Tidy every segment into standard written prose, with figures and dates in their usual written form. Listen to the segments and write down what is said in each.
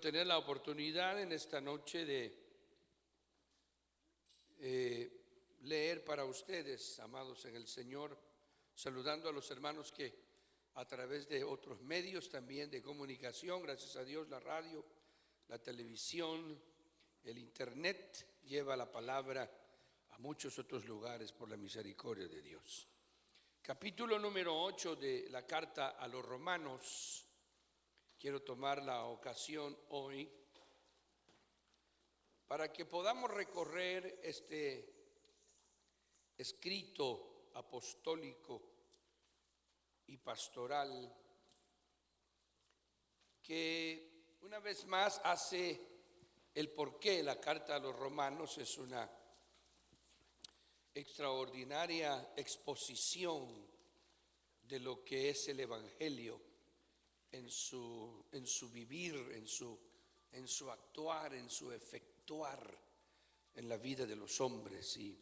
Tener la oportunidad en esta noche de leer para ustedes, amados en el Señor, saludando a los hermanos que a través de otros medios también de comunicación, gracias a Dios, la radio, la televisión, el internet, lleva la palabra a muchos otros lugares por la misericordia de Dios. Capítulo número 8 de la carta a los Romanos. Quiero tomar la ocasión hoy para que podamos recorrer este escrito apostólico y pastoral que una vez más hace el porqué. La carta a los Romanos es una extraordinaria exposición de lo que es el Evangelio en su vivir, en su actuar, en su efectuar en la vida de los hombres y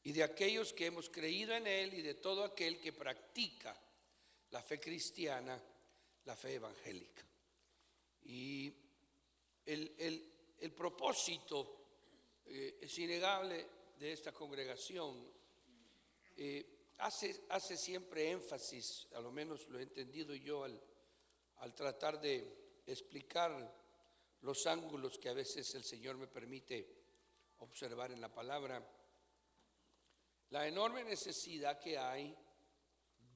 de aquellos que hemos creído en Él y de todo aquel que practica la fe cristiana, la fe evangélica. Y el propósito es innegable de esta congregación. Hace siempre énfasis, a lo menos lo he entendido yo al tratar de explicar los ángulos que a veces el Señor me permite observar en la palabra, la enorme necesidad que hay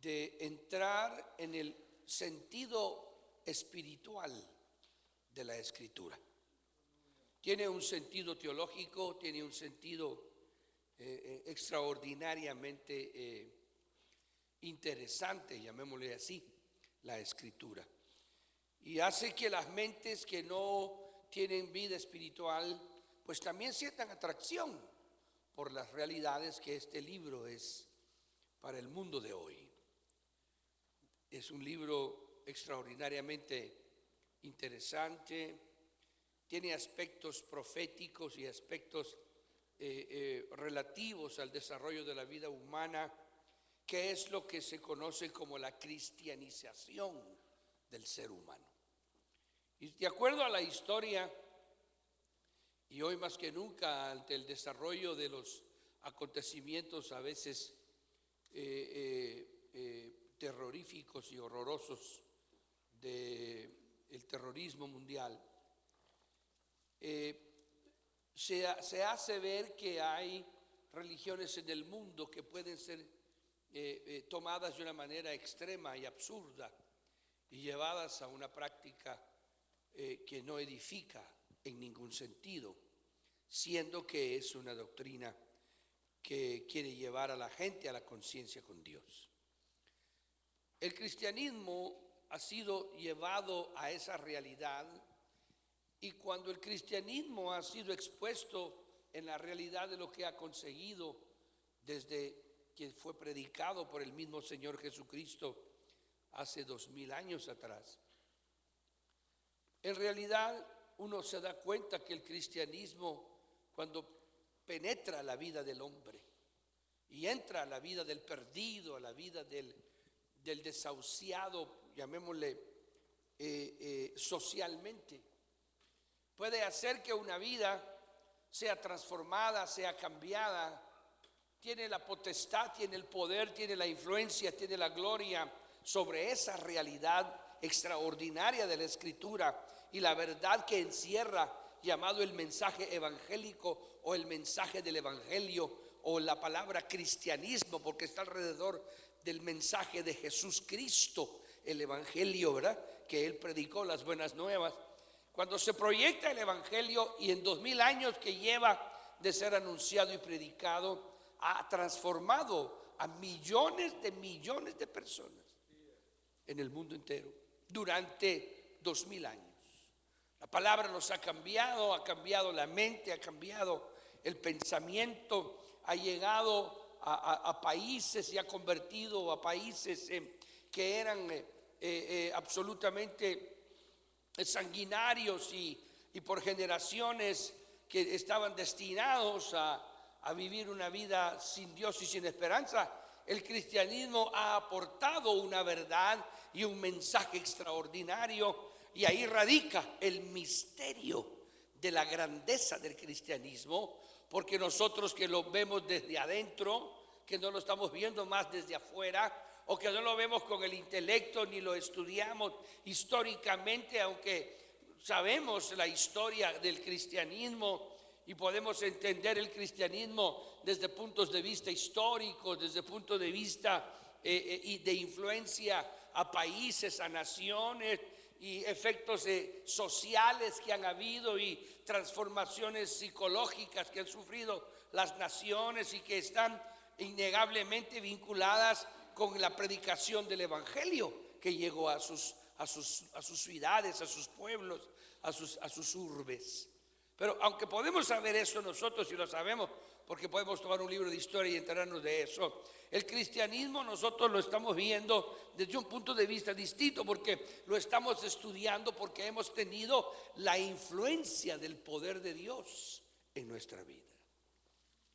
de entrar en el sentido espiritual de la Escritura. Tiene un sentido teológico, tiene un sentido extraordinariamente interesante, llamémosle así, la Escritura. Y hace que las mentes que no tienen vida espiritual, pues también sientan atracción por las realidades que este libro es para el mundo de hoy. Es un libro extraordinariamente interesante, tiene aspectos proféticos y aspectos relativos al desarrollo de la vida humana, que es lo que se conoce como la cristianización del ser humano. Y de acuerdo a la historia, y hoy más que nunca ante el desarrollo de los acontecimientos a veces terroríficos y horrorosos del terrorismo mundial, se hace ver que hay religiones en el mundo que pueden ser tomadas de una manera extrema y absurda y llevadas a una práctica que no edifica en ningún sentido, siendo que es una doctrina que quiere llevar a la gente a la conciencia con Dios. El cristianismo ha sido llevado a esa realidad, y cuando el cristianismo ha sido expuesto en la realidad de lo que ha conseguido desde que fue predicado por el mismo Señor Jesucristo hace 2000 años atrás, en realidad uno se da cuenta que el cristianismo, cuando penetra la vida del hombre y entra a la vida del perdido, a la vida del desahuciado, llamémosle socialmente, puede hacer que una vida sea transformada, sea cambiada. Tiene la potestad, tiene el poder, tiene la influencia, tiene la gloria sobre esa realidad extraordinaria de la Escritura y la verdad que encierra, llamado el mensaje evangélico o el mensaje del Evangelio o la palabra cristianismo, porque está alrededor del mensaje de Jesús Cristo, el Evangelio, ¿verdad? Que Él predicó, las buenas nuevas. Cuando se proyecta el Evangelio y en 2000 años que lleva de ser anunciado y predicado, ha transformado a millones de personas en el mundo entero durante 2000 años. La palabra nos ha cambiado la mente, ha cambiado el pensamiento, ha llegado a países y ha convertido a países que eran absolutamente sanguinarios y por generaciones que estaban destinados a vivir una vida sin Dios y sin esperanza. El cristianismo ha aportado una verdad y un mensaje extraordinario y ahí radica el misterio de la grandeza del cristianismo, porque nosotros que lo vemos desde adentro, que no lo estamos viendo más desde afuera, o que no lo vemos con el intelecto ni lo estudiamos históricamente, aunque sabemos la historia del cristianismo y podemos entender el cristianismo desde puntos de vista históricos, desde puntos de vista y de influencia a países, a naciones, y efectos sociales que han habido y transformaciones psicológicas que han sufrido las naciones y que están innegablemente vinculadas con la predicación del evangelio que llegó a sus ciudades, a sus pueblos, a sus urbes. Pero aunque podemos saber eso nosotros, y lo sabemos porque podemos tomar un libro de historia y enterarnos de eso, el cristianismo nosotros lo estamos viendo desde un punto de vista distinto, porque lo estamos estudiando, porque hemos tenido la influencia del poder de Dios en nuestra vida.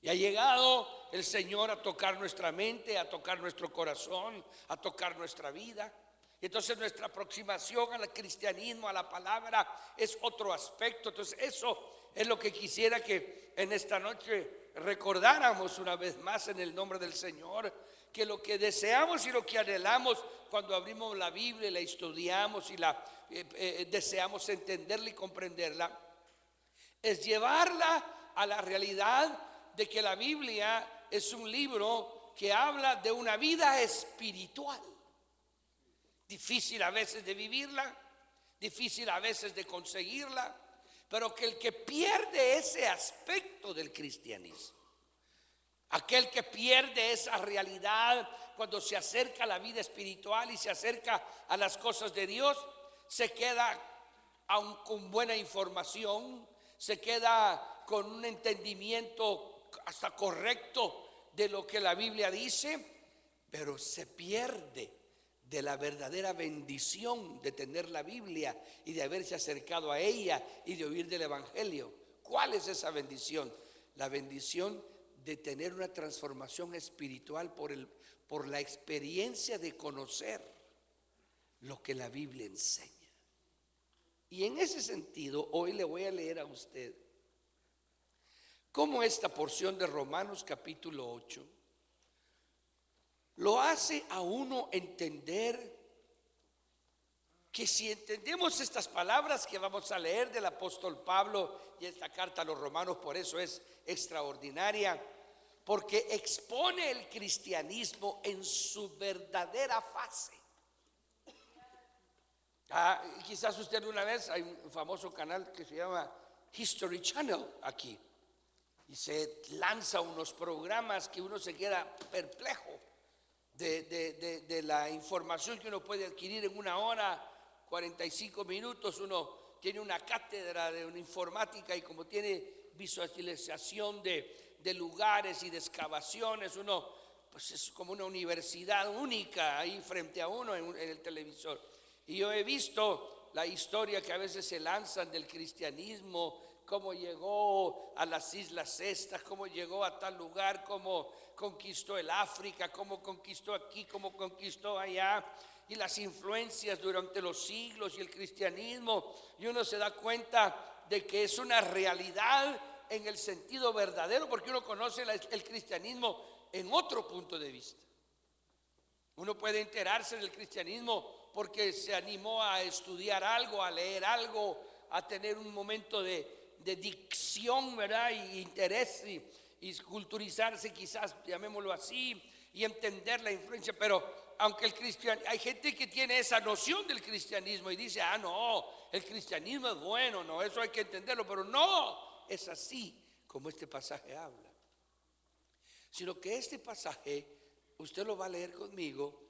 Y ha llegado el Señor a tocar nuestra mente, a tocar nuestro corazón, a tocar nuestra vida. Entonces nuestra aproximación al cristianismo, a la palabra, es otro aspecto. Entonces eso es lo que quisiera que en esta noche recordáramos una vez más en el nombre del Señor, que lo que deseamos y lo que anhelamos cuando abrimos la Biblia y la estudiamos y deseamos entenderla y comprenderla, es llevarla a la realidad de que la Biblia es un libro que habla de una vida espiritual, difícil a veces de vivirla, difícil a veces de conseguirla, pero que el que pierde ese aspecto del cristianismo, aquel que pierde esa realidad cuando se acerca a la vida espiritual y se acerca a las cosas de Dios, se queda aun con buena información, se queda con un entendimiento hasta correcto de lo que la Biblia dice, pero se pierde de la verdadera bendición de tener la Biblia y de haberse acercado a ella y de oír del evangelio. ¿Cuál es esa bendición? La bendición de tener una transformación espiritual por la experiencia de conocer lo que la Biblia enseña. Y en ese sentido, hoy le voy a leer a usted cómo esta porción de Romanos capítulo 8 lo hace a uno entender que si entendemos estas palabras que vamos a leer del apóstol Pablo, y esta carta a los romanos por eso es extraordinaria, porque expone el cristianismo en su verdadera fase. Quizás usted una vez, hay un famoso canal que se llama History Channel aquí, y se lanza unos programas que uno se queda perplejo de la información que uno puede adquirir en 1 hora, 45 minutos. Uno tiene una cátedra de una informática y como tiene visualización de lugares y de excavaciones, uno pues es como una universidad única ahí frente a uno en el televisor. Y yo he visto la historia que a veces se lanzan del cristianismo, cómo llegó a las islas estas, cómo llegó a tal lugar, cómo conquistó el África, cómo conquistó aquí, cómo conquistó allá, y las influencias durante los siglos y el cristianismo, y uno se da cuenta de que es una realidad en el sentido verdadero, porque uno conoce el cristianismo en otro punto de vista. Uno puede enterarse del cristianismo porque se animó a estudiar algo, a leer algo, a tener un momento de dicción, ¿verdad? Y interés y culturizarse, quizás llamémoslo así, y entender la influencia. Pero aunque hay gente que tiene esa noción del cristianismo y dice, no, el cristianismo es bueno, no, eso hay que entenderlo, pero no es así como este pasaje habla, sino que este pasaje usted lo va a leer conmigo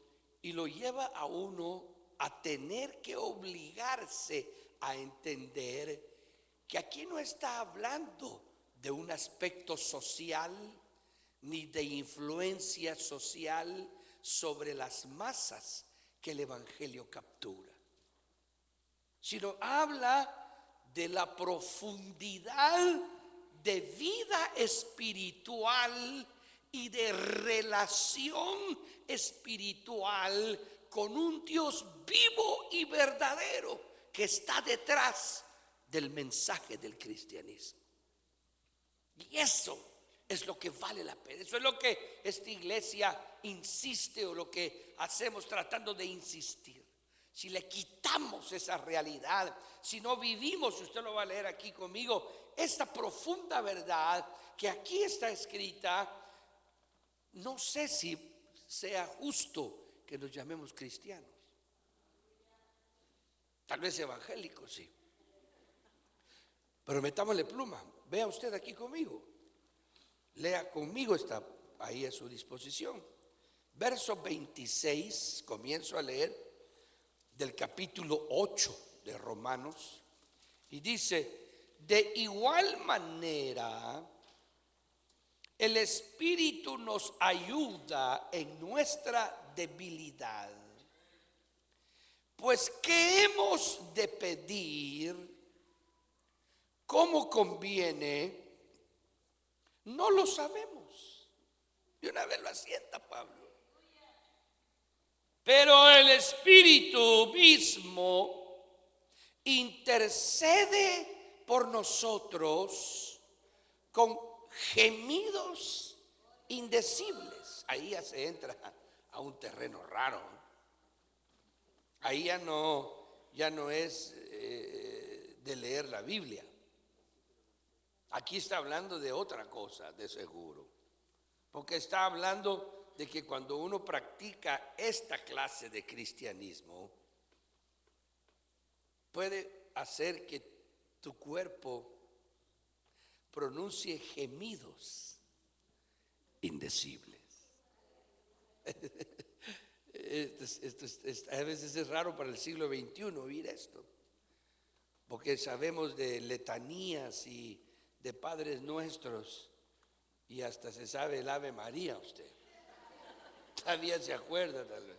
y lo lleva a uno a tener que obligarse a entender que aquí no está hablando de un aspecto social ni de influencia social sobre las masas que el evangelio captura, sino habla de la profundidad de vida espiritual y de relación espiritual con un Dios vivo y verdadero que está detrás del mensaje del cristianismo. Y eso es lo que vale la pena. Eso es lo que esta iglesia insiste, o lo que hacemos tratando de insistir. Si le quitamos esa realidad, si no vivimos, usted lo va a leer aquí conmigo, esta profunda verdad que aquí está escrita, no sé si sea justo que nos llamemos cristianos. Tal vez evangélicos, sí. Pero metámosle pluma. Vea usted aquí conmigo. Lea conmigo, está ahí a su disposición. Verso 26, comienzo a leer del capítulo 8 de Romanos. Y dice: de igual manera, el Espíritu nos ayuda en nuestra debilidad. Pues ¿qué hemos de pedir como conviene? No lo sabemos. De una vez lo asienta Pablo. Pero el Espíritu mismo intercede por nosotros con gemidos indecibles. Ahí ya se entra a un terreno raro. Ahí ya no es de leer la Biblia. Aquí está hablando de otra cosa, de seguro. Porque está hablando de que cuando uno practica esta clase de cristianismo, puede hacer que tu cuerpo pronuncie gemidos indecibles. A veces es raro para el siglo XXI oír esto, porque sabemos de letanías y de padres nuestros, y hasta se sabe el Ave María usted. Todavía se acuerda tal vez.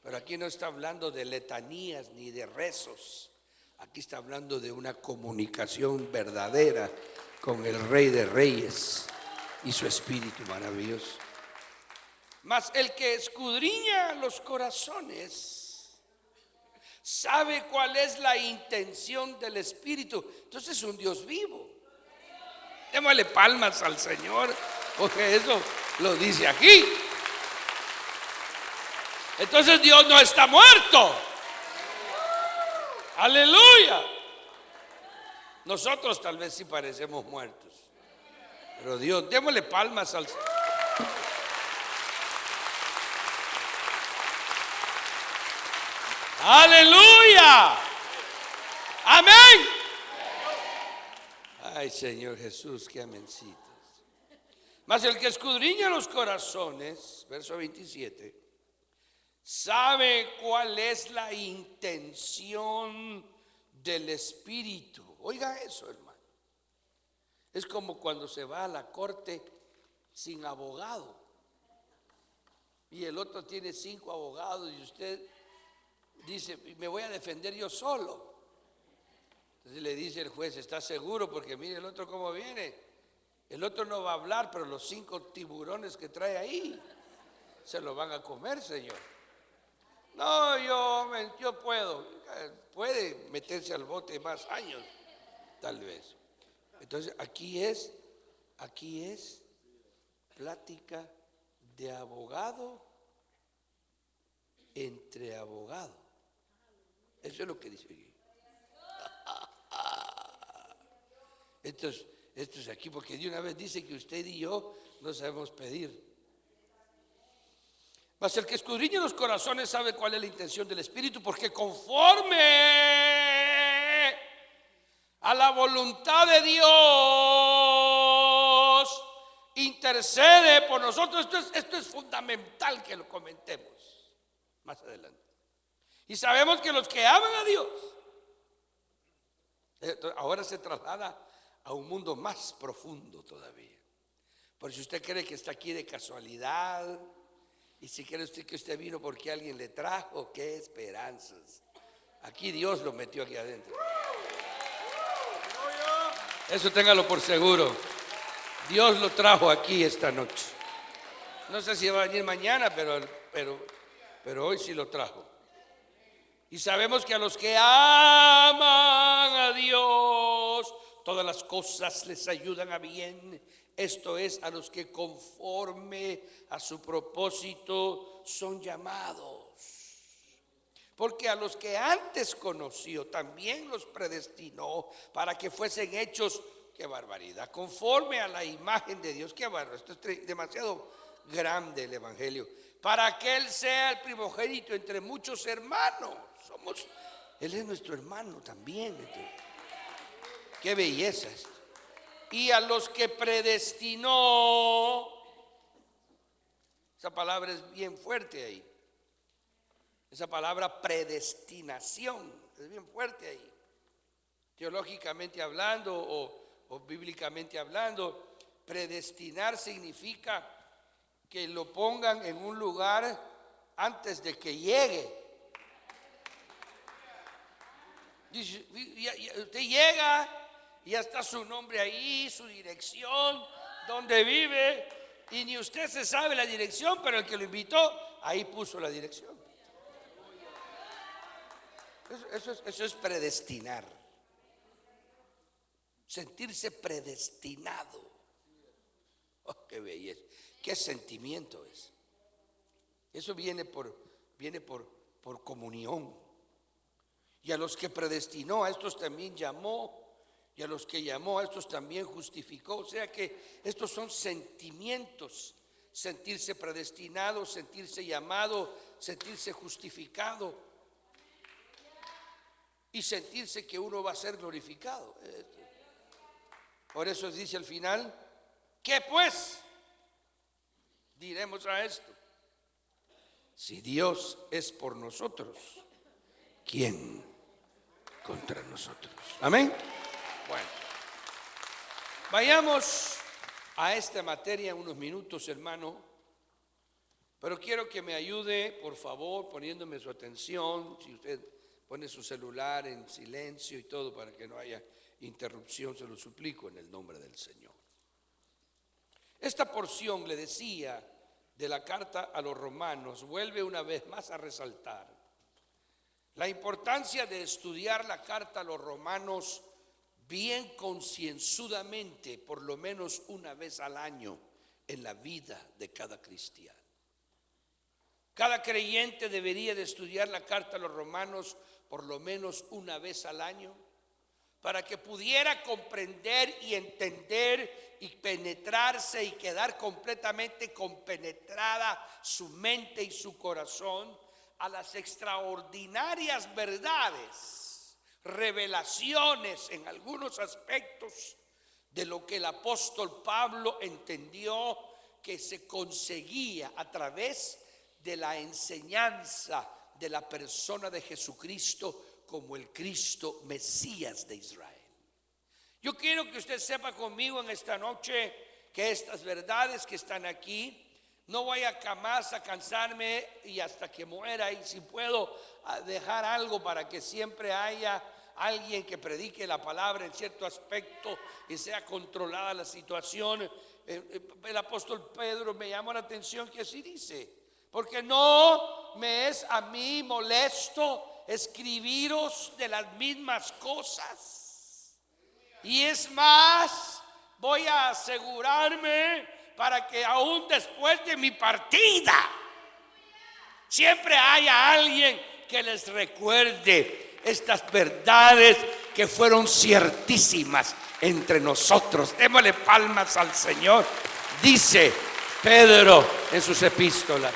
Pero aquí no está hablando de letanías ni de rezos. Aquí está hablando de una comunicación verdadera con el Rey de Reyes y su Espíritu maravilloso. Mas el que escudriña los corazones sabe cuál es la intención del Espíritu. Entonces es un Dios vivo. Démosle palmas al Señor, porque eso lo dice aquí. Entonces Dios no está muerto. Aleluya. Nosotros tal vez sí parecemos muertos, pero Dios, démosle palmas al Señor. Aleluya. Amén. Ay, Señor Jesús, qué amencitas. Mas el que escudriña los corazones, verso 27, sabe cuál es la intención del Espíritu. Oiga eso, hermano. Es como cuando se va a la corte sin abogado y el otro tiene 5 abogados y usted dice: me voy a defender yo solo. Entonces le dice el juez: ¿está seguro? Porque mire el otro cómo viene. El otro no va a hablar, pero los 5 tiburones que trae ahí se lo van a comer, señor. No, yo puedo. Puede meterse al bote más años, tal vez. Entonces aquí es plática de abogado entre abogado. Eso es lo que dice aquí. Esto es aquí, porque de una vez dice que usted y yo no sabemos pedir. Mas el que escudriña los corazones sabe cuál es la intención del Espíritu, porque conforme a la voluntad de Dios intercede por nosotros. Esto es fundamental que lo comentemos más adelante. Y sabemos que los que aman a Dios, ahora se traslada a un mundo más profundo todavía. Por si usted cree que está aquí de casualidad, y si cree usted que usted vino porque alguien le trajo, qué esperanzas. Aquí Dios lo metió aquí adentro. Eso téngalo por seguro. Dios lo trajo aquí esta noche. No sé si va a venir mañana, pero hoy sí lo trajo. Y sabemos que a los que aman a Dios, todas las cosas les ayudan a bien. Esto es, a los que conforme a su propósito son llamados. Porque a los que antes conoció, también los predestinó para que fuesen hechos, qué barbaridad, conforme a la imagen de Dios. Qué barbaridad, esto es demasiado grande el evangelio. Para que Él sea el primogénito entre muchos hermanos. Él es nuestro hermano también. Qué belleza esto. Y a los que predestinó, esa palabra es bien fuerte ahí. Esa palabra predestinación es bien fuerte ahí. Teológicamente hablando o bíblicamente hablando, predestinar significa que lo pongan en un lugar antes de que llegue. Dice, usted llega y ya está su nombre ahí, su dirección, donde vive, y ni usted se sabe la dirección, pero el que lo invitó ahí puso la dirección. Eso es predestinar. Sentirse predestinado. Oh, qué belleza. Qué sentimiento es. Eso viene por comunión. Y a los que predestinó, a estos también llamó. Y a los que llamó, a estos también justificó. O sea que estos son sentimientos. Sentirse predestinado, sentirse llamado, sentirse justificado. Y sentirse que uno va a ser glorificado. Por eso dice al final, ¿qué pues diremos a esto? Si Dios es por nosotros, ¿quién contra nosotros? Amén. Bueno, vayamos a esta materia en unos minutos, hermano. Pero quiero que me ayude, por favor, poniéndome su atención. Si usted pone su celular en silencio y todo para que no haya interrupción, se lo suplico en el nombre del Señor. Esta porción, le decía, de la carta a los romanos vuelve una vez más a resaltar la importancia de estudiar la carta a los romanos bien concienzudamente, por lo menos una vez al año en la vida de cada cristiano. Cada creyente debería de estudiar la carta a los romanos por lo menos una vez al año, para que pudiera comprender y entender y penetrarse y quedar completamente compenetrada su mente y su corazón a las extraordinarias verdades, revelaciones en algunos aspectos de lo que el apóstol Pablo entendió que se conseguía a través de la enseñanza de la persona de Jesucristo como el Cristo Mesías de Israel. Yo quiero que usted sepa conmigo en esta noche que estas verdades que están aquí, no voy a jamás a cansarme y hasta que muera, y si puedo dejar algo para que siempre haya alguien que predique la palabra en cierto aspecto y sea controlada la situación. El apóstol Pedro me llamó la atención que así dice: porque no me es a mí molesto escribiros de las mismas cosas, y es más, voy a asegurarme para que aún después de mi partida siempre haya alguien que les recuerde estas verdades que fueron ciertísimas entre nosotros. Démosle palmas al Señor. Dice Pedro en sus epístolas,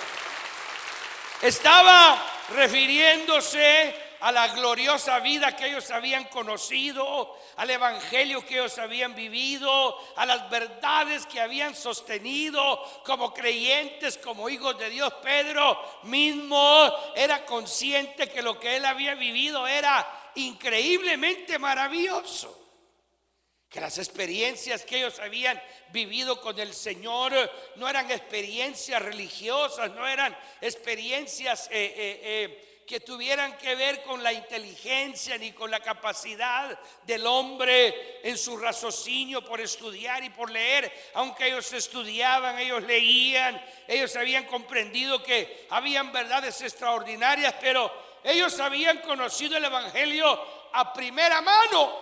estaba refiriéndose a la gloriosa vida que ellos habían conocido, al evangelio que ellos habían vivido, a las verdades que habían sostenido como creyentes, como hijos de Dios. Pedro mismo era consciente que lo que él había vivido era increíblemente maravilloso, que las experiencias que ellos habían vivido con el Señor no eran experiencias religiosas, no eran experiencias que tuvieran que ver con la inteligencia ni con la capacidad del hombre en su raciocinio por estudiar y por leer. Aunque ellos estudiaban, ellos leían, ellos habían comprendido que habían verdades extraordinarias, pero ellos habían conocido el evangelio a primera mano.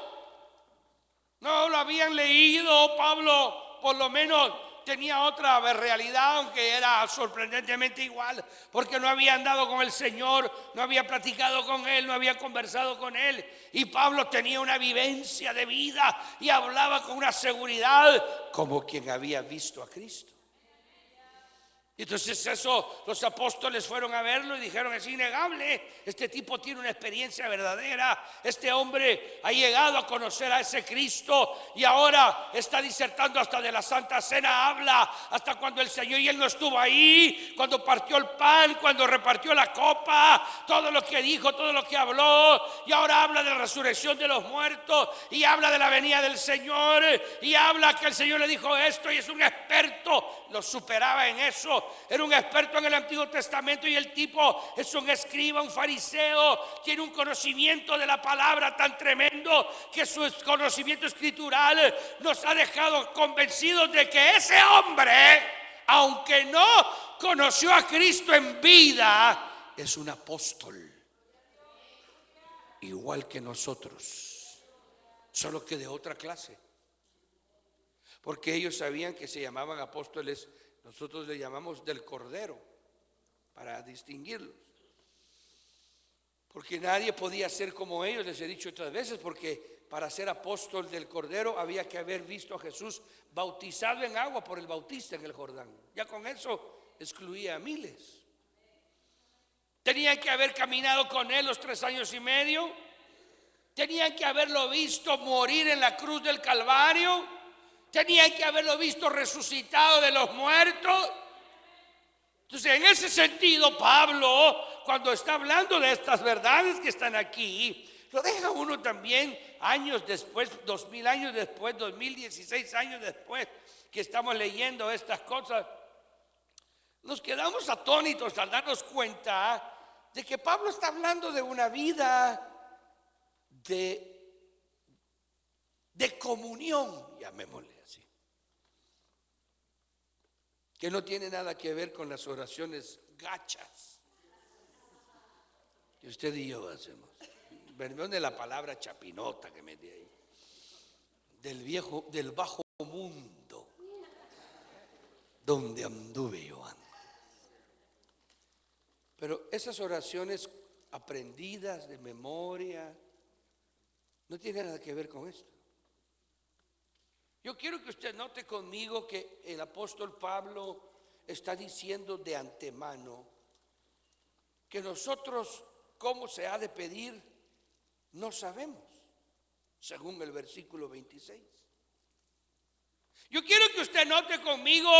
No lo habían leído. Pablo por lo menos tenía otra realidad, aunque era sorprendentemente igual, porque no había andado con el Señor, no había platicado con Él, no había conversado con Él. Y Pablo tenía una vivencia de vida y hablaba con una seguridad como quien había visto a Cristo. Entonces eso, los apóstoles fueron a verlo y dijeron: es innegable, este tipo tiene una experiencia verdadera, este hombre ha llegado a conocer a ese Cristo y ahora está disertando hasta de la Santa Cena, habla hasta cuando el Señor y él no estuvo ahí, cuando partió el pan, cuando repartió la copa, todo lo que dijo, todo lo que habló, y ahora habla de la resurrección de los muertos y habla de la venida del Señor y habla que el Señor le dijo esto, y es un experto, lo superaba en eso. Era un experto en el Antiguo Testamento y el tipo es un escriba, un fariseo, tiene un conocimiento de la palabra tan tremendo que su conocimiento escritural nos ha dejado convencidos de que ese hombre, aunque no conoció a Cristo en vida, es un apóstol igual que nosotros, solo que de otra clase, porque ellos sabían que se llamaban apóstoles. Nosotros le llamamos del Cordero para distinguirlos, porque nadie podía ser como ellos. Les he dicho otras veces, porque para ser apóstol del Cordero había que haber visto a Jesús bautizado en agua por el Bautista en el Jordán. Ya con eso excluía a miles. Tenían que haber caminado con él los 3 años y medio. Tenían que haberlo visto morir en la cruz del Calvario. Tenían que haberlo visto resucitado de los muertos. Entonces, en ese sentido, Pablo, cuando está hablando de estas verdades que están aquí, lo deja uno también años después, 2000 años después, 2016 años después que estamos leyendo estas cosas. Nos quedamos atónitos al darnos cuenta de que Pablo está hablando de una vida de comunión, llamémosle así, que no tiene nada que ver con las oraciones gachas que usted y yo hacemos. Perdón de la palabra chapinota que metí ahí, del bajo mundo donde anduve yo antes. Pero esas oraciones aprendidas de memoria no tienen nada que ver con esto. Yo quiero que usted note conmigo que el apóstol Pablo está diciendo de antemano que nosotros, cómo se ha de pedir, no sabemos, según el versículo 26. Yo quiero que usted note conmigo,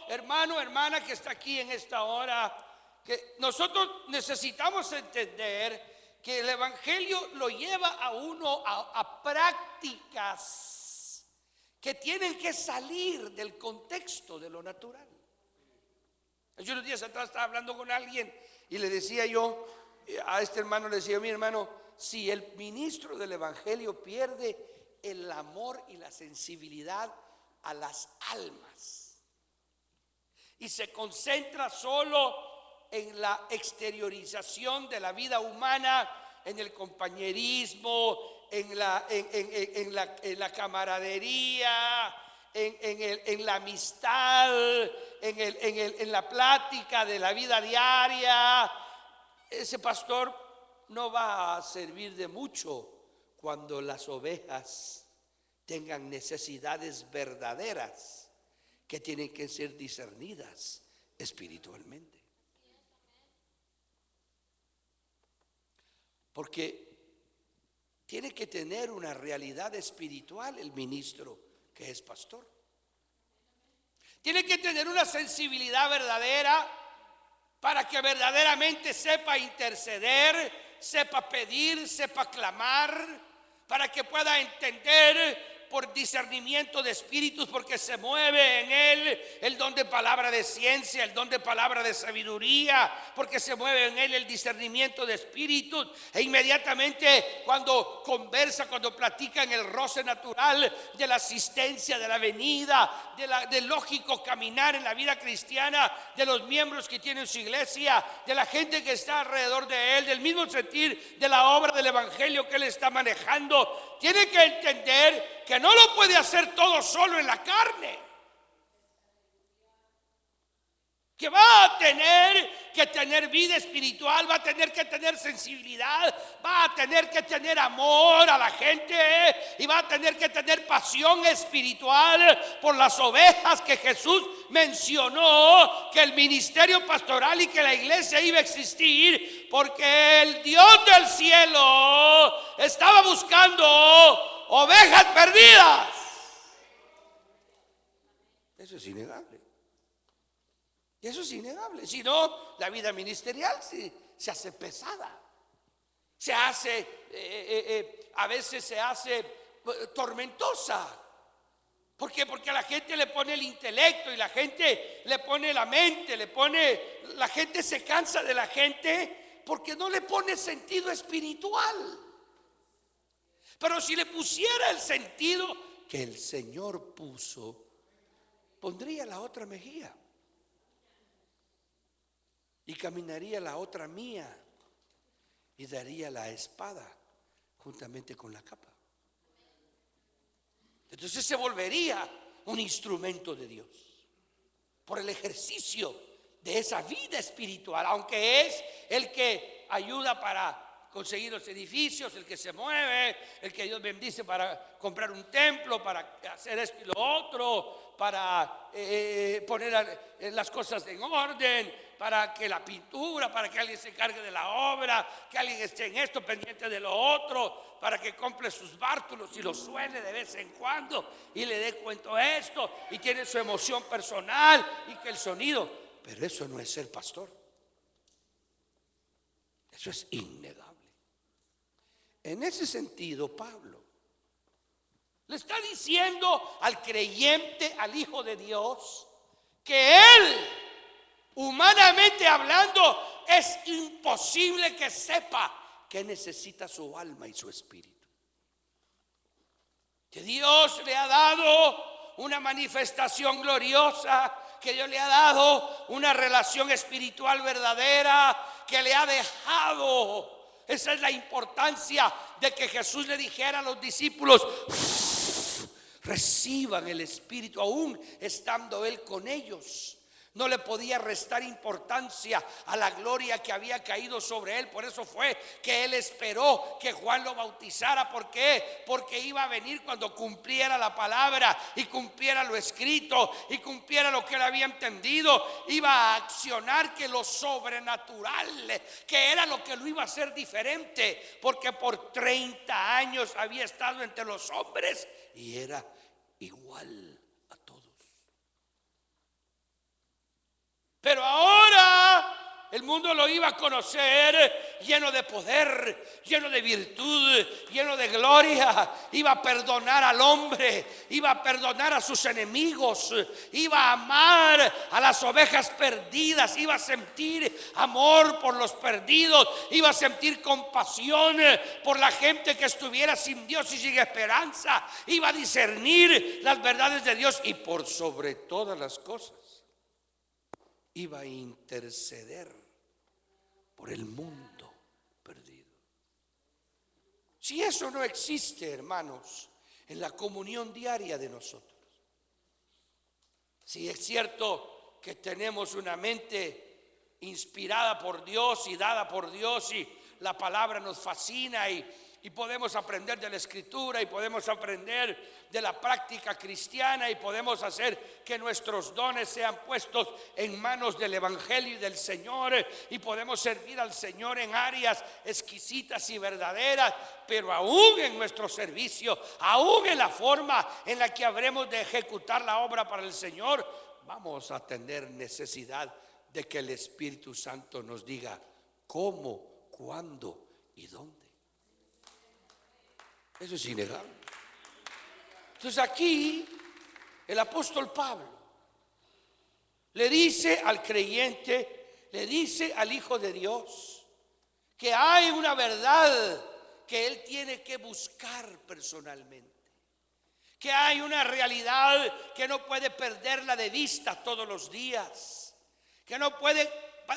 hermano, hermana que está aquí en esta hora, que nosotros necesitamos entender que el evangelio lo lleva a uno a prácticas que tienen que salir del contexto de lo natural. Hace unos días atrás estaba hablando con alguien y le decía yo a este hermano, le decía: mi hermano, si el ministro del evangelio pierde el amor y la sensibilidad a las almas y se concentra solo en la exteriorización de la vida humana, en el compañerismo, en la camaradería, en la amistad, en la plática de la vida diaria, ese pastor no va a servir de mucho cuando las ovejas tengan necesidades verdaderas que tienen que ser discernidas espiritualmente. Porque tiene que tener una realidad espiritual el ministro que es pastor. Tiene que tener una sensibilidad verdadera para que verdaderamente sepa interceder, sepa pedir, sepa clamar, para que pueda entender por discernimiento de espíritus, porque se mueve en él el don de palabra de ciencia, el don de palabra de sabiduría, porque se mueve en él el discernimiento de espíritus. E inmediatamente cuando conversa, cuando platica en el roce natural de la asistencia, de la venida, del lógico caminar en la vida cristiana, de los miembros que tienen su iglesia, de la gente que está alrededor de él, del mismo sentir de la obra del evangelio que él está manejando, tiene que entender que no lo puede hacer todo solo en la carne, que va a tener que tener vida espiritual, va a tener que tener sensibilidad, va a tener que tener amor a la gente y va a tener que tener pasión espiritual por las ovejas que Jesús mencionó, que el ministerio pastoral y que la iglesia iba a existir, porque el Dios del cielo estaba buscando ovejas perdidas. Eso es innegable. Y eso es innegable. Si no, la vida ministerial se hace pesada. Se hace, a veces se hace tormentosa. ¿Por qué? Porque a la gente le pone el intelecto y la gente le pone la mente, la gente se cansa de la gente porque no le pone sentido espiritual. Pero si le pusiera el sentido que el Señor puso, pondría la otra mejilla y caminaría la otra mía y daría la espada juntamente con la capa. Entonces se volvería un instrumento de Dios por el ejercicio de esa vida espiritual, aunque es el que ayuda para conseguir los edificios, el que se mueve, el que Dios bendice para comprar un templo, para hacer esto y lo otro, para poner las cosas en orden, para que la pintura, para que alguien se encargue de la obra, que alguien esté en esto pendiente de lo otro, para que compre sus bártulos y los suene de vez en cuando y le dé cuento a esto y tiene su emoción personal y que el sonido. Pero eso no es ser pastor. Eso es innegable. En ese sentido, Pablo le está diciendo al creyente, al Hijo de Dios, que él, humanamente hablando, es imposible que sepa que necesita su alma y su espíritu. Que Dios le ha dado una manifestación gloriosa, que Dios le ha dado una relación espiritual verdadera, que le ha dejado. Esa es la importancia de que Jesús le dijera a los discípulos: reciban el Espíritu, aún estando Él con ellos. No le podía restar importancia a la gloria que había caído sobre él. Por eso fue que él esperó que Juan lo bautizara. ¿Por qué? Porque iba a venir cuando cumpliera la palabra y cumpliera lo escrito y cumpliera lo que él había entendido. Iba a accionar que lo sobrenatural, que era lo que lo iba a hacer diferente, porque por 30 años había estado entre los hombres y era igual. Pero ahora el mundo lo iba a conocer lleno de poder, lleno de virtud, lleno de gloria. Iba a perdonar al hombre, iba a perdonar a sus enemigos, iba a amar a las ovejas perdidas, iba a sentir amor por los perdidos, iba a sentir compasión por la gente que estuviera sin Dios y sin esperanza, iba a discernir las verdades de Dios y por sobre todas las cosas iba a interceder por el mundo perdido. Si eso no existe, hermanos, en la comunión diaria de nosotros, si es cierto que tenemos una mente inspirada por Dios y dada por Dios y la palabra nos fascina y podemos aprender de la escritura y podemos aprender de la práctica cristiana y podemos hacer que nuestros dones sean puestos en manos del evangelio y del Señor y podemos servir al Señor en áreas exquisitas y verdaderas, pero aún en nuestro servicio, aún en la forma en la que habremos de ejecutar la obra para el Señor, vamos a tener necesidad de que el Espíritu Santo nos diga cómo, cuándo y dónde. Eso es innegable. Entonces aquí el apóstol Pablo le dice al creyente, le dice al Hijo de Dios, que hay una verdad que él tiene que buscar personalmente, que hay una realidad que no puede perderla de vista todos los días, que no puede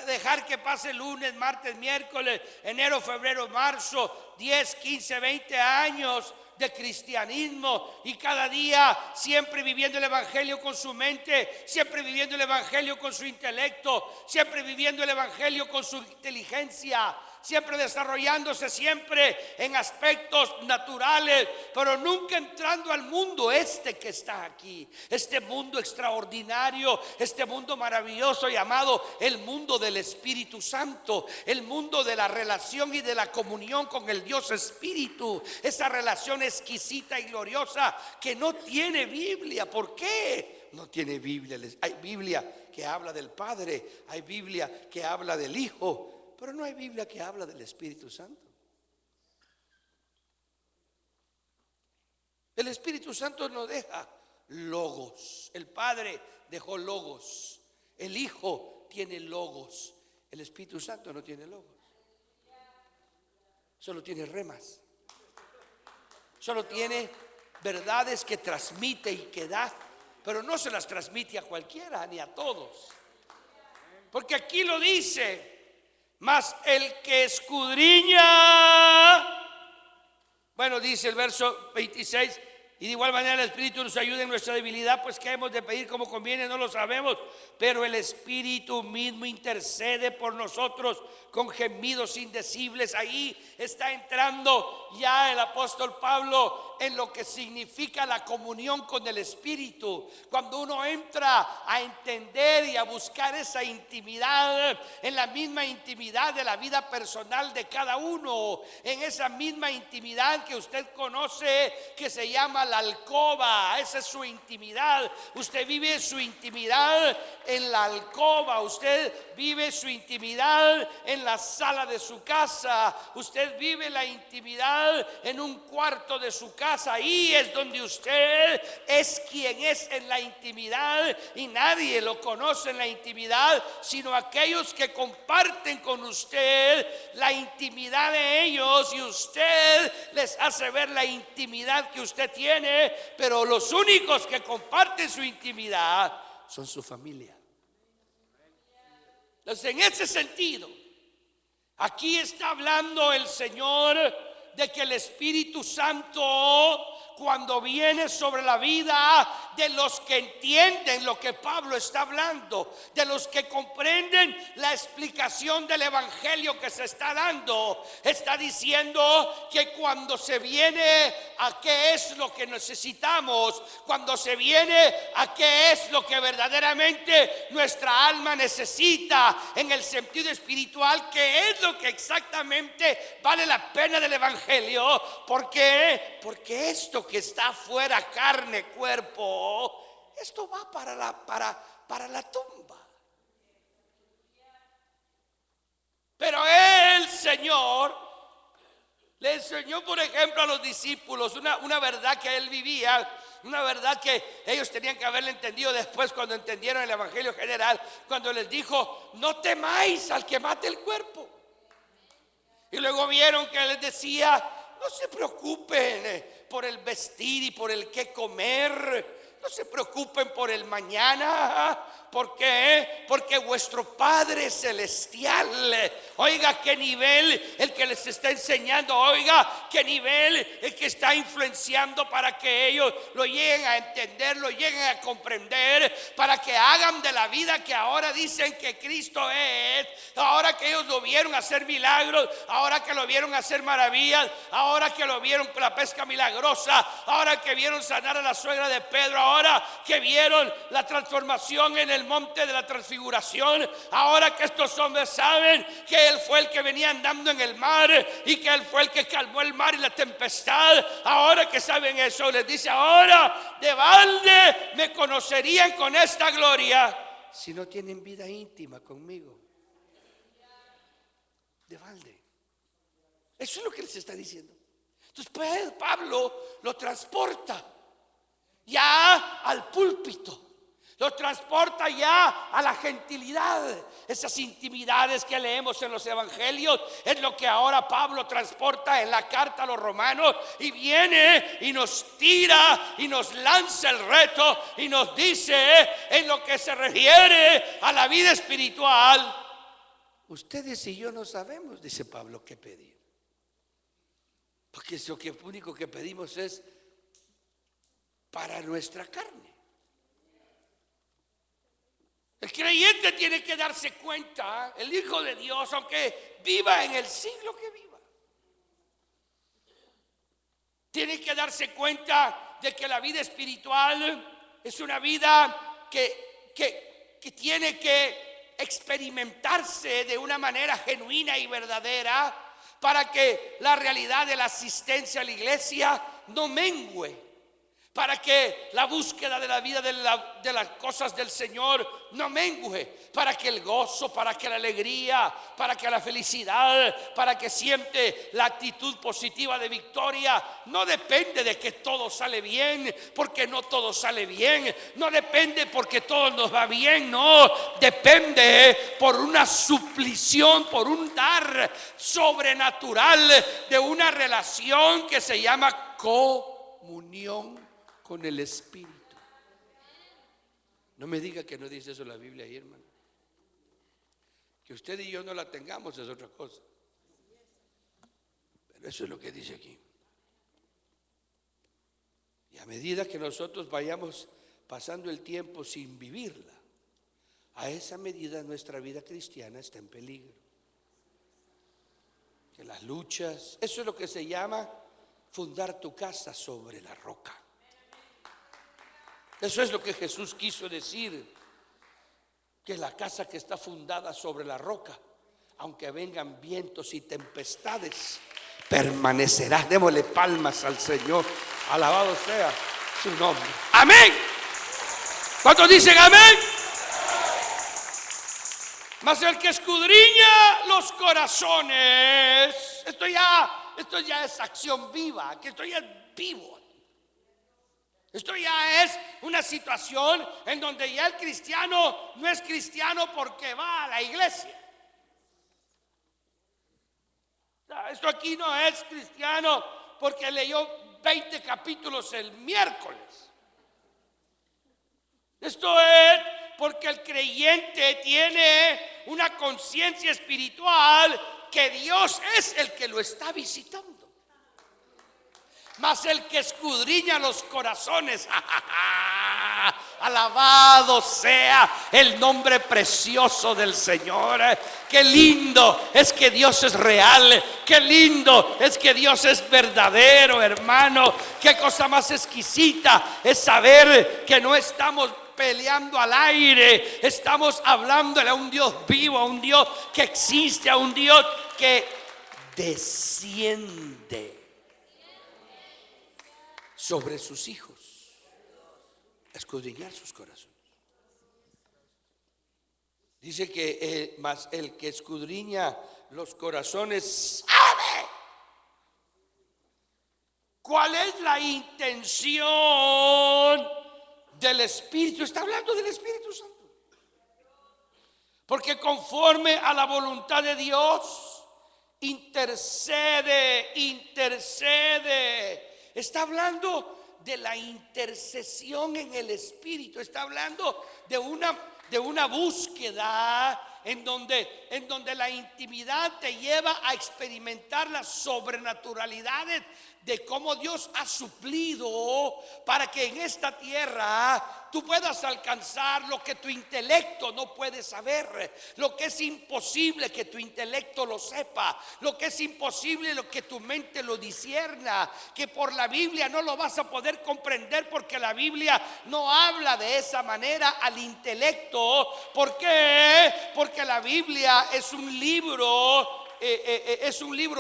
dejar que pase lunes, martes, miércoles, enero, febrero, marzo, 10, 15, 20 años de cristianismo y cada día siempre viviendo el evangelio con su mente, siempre viviendo el evangelio con su intelecto, siempre viviendo el evangelio con su inteligencia, siempre desarrollándose siempre en aspectos naturales, pero nunca entrando al mundo que está aquí, este mundo extraordinario, este mundo maravilloso llamado el mundo del Espíritu Santo, el mundo de la relación y de la comunión con el Dios Espíritu, esa relación exquisita y gloriosa que no tiene Biblia. ¿Por qué no tiene Biblia? Hay Biblia que habla del Padre, hay Biblia que habla del Hijo, pero no hay Biblia que habla del Espíritu Santo. El Espíritu Santo no deja logos. El Padre dejó logos. El Hijo tiene logos. El Espíritu Santo no tiene logos. Solo tiene remas. Solo tiene verdades que transmite y que da, pero no se las transmite a cualquiera ni a todos. Porque aquí lo dice: mas el que escudriña, bueno, dice el verso 26, y de igual manera el Espíritu nos ayuda en nuestra debilidad, pues qué hemos de pedir como conviene no lo sabemos, pero el Espíritu mismo intercede por nosotros con gemidos indecibles. Ahí está entrando ya el apóstol Pablo en lo que significa la comunión con el Espíritu. Cuando uno entra a entender y a buscar esa intimidad, en la misma intimidad de la vida personal de cada uno, en esa misma intimidad que usted conoce, que se llama la alcoba. Esa es su intimidad. Usted vive su intimidad en la alcoba, usted vive su intimidad en la sala de su casa, usted vive la intimidad en un cuarto de su casa. Ahí es donde usted es quien es en la intimidad, y nadie lo conoce en la intimidad sino aquellos que comparten con usted la intimidad de ellos, y usted les hace ver la intimidad que usted tiene. Pero los únicos que comparten su intimidad son su familia. Entonces, en ese sentido, aquí está hablando el Señor de que el Espíritu Santo, cuando viene sobre la vida de los que entienden lo que Pablo está hablando, de los que comprenden la explicación del evangelio que se está dando, está diciendo que cuando se viene a qué es lo que necesitamos, cuando se viene a qué es lo que verdaderamente nuestra alma necesita en el sentido espiritual, qué es lo que exactamente vale la pena del evangelio. ¿Por qué? Porque esto que está fuera, carne, cuerpo, esto va para la tumba. Pero el Señor le enseñó, por ejemplo, a los discípulos una verdad que él vivía, una verdad que ellos tenían que haberle entendido después cuando entendieron el evangelio general, cuando les dijo: no temáis al que mate el cuerpo. Y luego vieron que les decía: no se preocupen por el vestir y por el qué comer, no se preocupen por el mañana. ¿Por qué? Porque vuestro Padre Celestial, oiga qué nivel el que les está enseñando, oiga qué nivel el que está influenciando para que ellos lo lleguen a entender, lo lleguen a comprender, para que hagan de la vida que ahora dicen que Cristo es, ahora que ellos lo vieron hacer milagros, ahora que lo vieron hacer maravillas, ahora que lo vieron con la pesca milagrosa, ahora que vieron sanar a la suegra de Pedro, ahora que vieron la transformación en el monte de la transfiguración, ahora que estos hombres saben que él fue el que venía andando en el mar y que él fue el que calmó el mar y la tempestad, ahora que saben eso, les dice: ahora de balde me conocerían con esta gloria si no tienen vida íntima conmigo. De balde. Eso es lo que les está diciendo. Entonces Pablo lo transporta ya al púlpito. Los transporta ya a la gentilidad. Esas intimidades que leemos en los evangelios es lo que ahora Pablo transporta en la carta a los romanos, y viene y nos tira y nos lanza el reto y nos dice, en lo que se refiere a la vida espiritual, ustedes y yo no sabemos, dice Pablo, qué pedir. Porque lo único que pedimos es para nuestra carne. El creyente tiene que darse cuenta, el Hijo de Dios, aunque viva en el siglo que viva, tiene que darse cuenta de que la vida espiritual es una vida que tiene que experimentarse de una manera genuina y verdadera, para que la realidad de la asistencia a la iglesia no mengüe, para que la búsqueda de la vida de las cosas del Señor no mengue, para que el gozo, para que la alegría, para que la felicidad, para que siente la actitud positiva de victoria, no depende de que todo sale bien, porque no todo sale bien, no depende porque todo nos va bien, no, depende por una suplición, por un dar sobrenatural de una relación que se llama comunión con el Espíritu. No me diga que no dice eso la Biblia ahí, hermano. Que usted y yo no la tengamos es otra cosa, pero eso es lo que dice aquí. Y a medida que nosotros vayamos pasando el tiempo sin vivirla, a esa medida nuestra vida cristiana está en peligro. Que las luchas, eso es lo que se llama fundar tu casa sobre la roca. Eso es lo que Jesús quiso decir, que la casa que está fundada sobre la roca, aunque vengan vientos y tempestades, permanecerá. Démosle palmas al Señor, alabado sea su nombre. Amén. ¿Cuántos dicen amén? Mas el que escudriña los corazones, esto ya es acción viva, que esto ya es vivo. Esto ya es una situación en donde ya el cristiano no es cristiano porque va a la iglesia. Esto aquí no es cristiano porque leyó 20 capítulos el miércoles. Esto es porque el creyente tiene una conciencia espiritual que Dios es el que lo está visitando. Mas el que escudriña los corazones, alabado sea el nombre precioso del Señor. Qué lindo es que Dios es real, qué lindo es que Dios es verdadero, hermano. Qué cosa más exquisita es saber que no estamos peleando al aire, estamos hablándole a un Dios vivo, a un Dios que existe, a un Dios que desciende sobre sus hijos, escudriñar sus corazones. Dice que más el que escudriña los corazones sabe cuál es la intención del Espíritu. Está hablando del Espíritu Santo, porque conforme a la voluntad de Dios intercede. Está hablando de la intercesión en el Espíritu. Está hablando de una búsqueda en donde la intimidad te lleva a experimentar las sobrenaturalidades de cómo Dios ha suplido para que en esta tierra tú puedas alcanzar lo que tu intelecto no puede saber, lo que es imposible que tu intelecto lo sepa, lo que es imposible lo que tu mente lo discierna, que por la Biblia no lo vas a poder comprender, porque la Biblia no habla de esa manera al intelecto. ¿Por qué? Porque la Biblia es un libro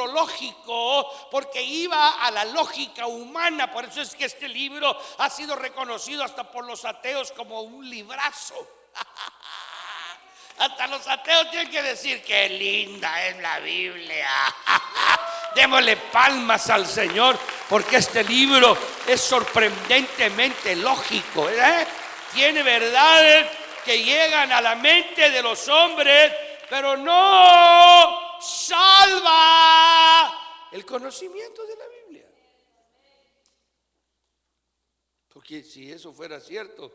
lógico, porque iba a la lógica humana. Por eso es que este libro ha sido reconocido hasta por los ateos como un librazo. Hasta los ateos tienen que decir: qué linda es la Biblia. Démosle palmas al Señor, porque este libro es sorprendentemente lógico, ¿eh? Tiene verdades que llegan a la mente de los hombres, pero no salva el conocimiento de la Biblia. Porque si eso fuera cierto,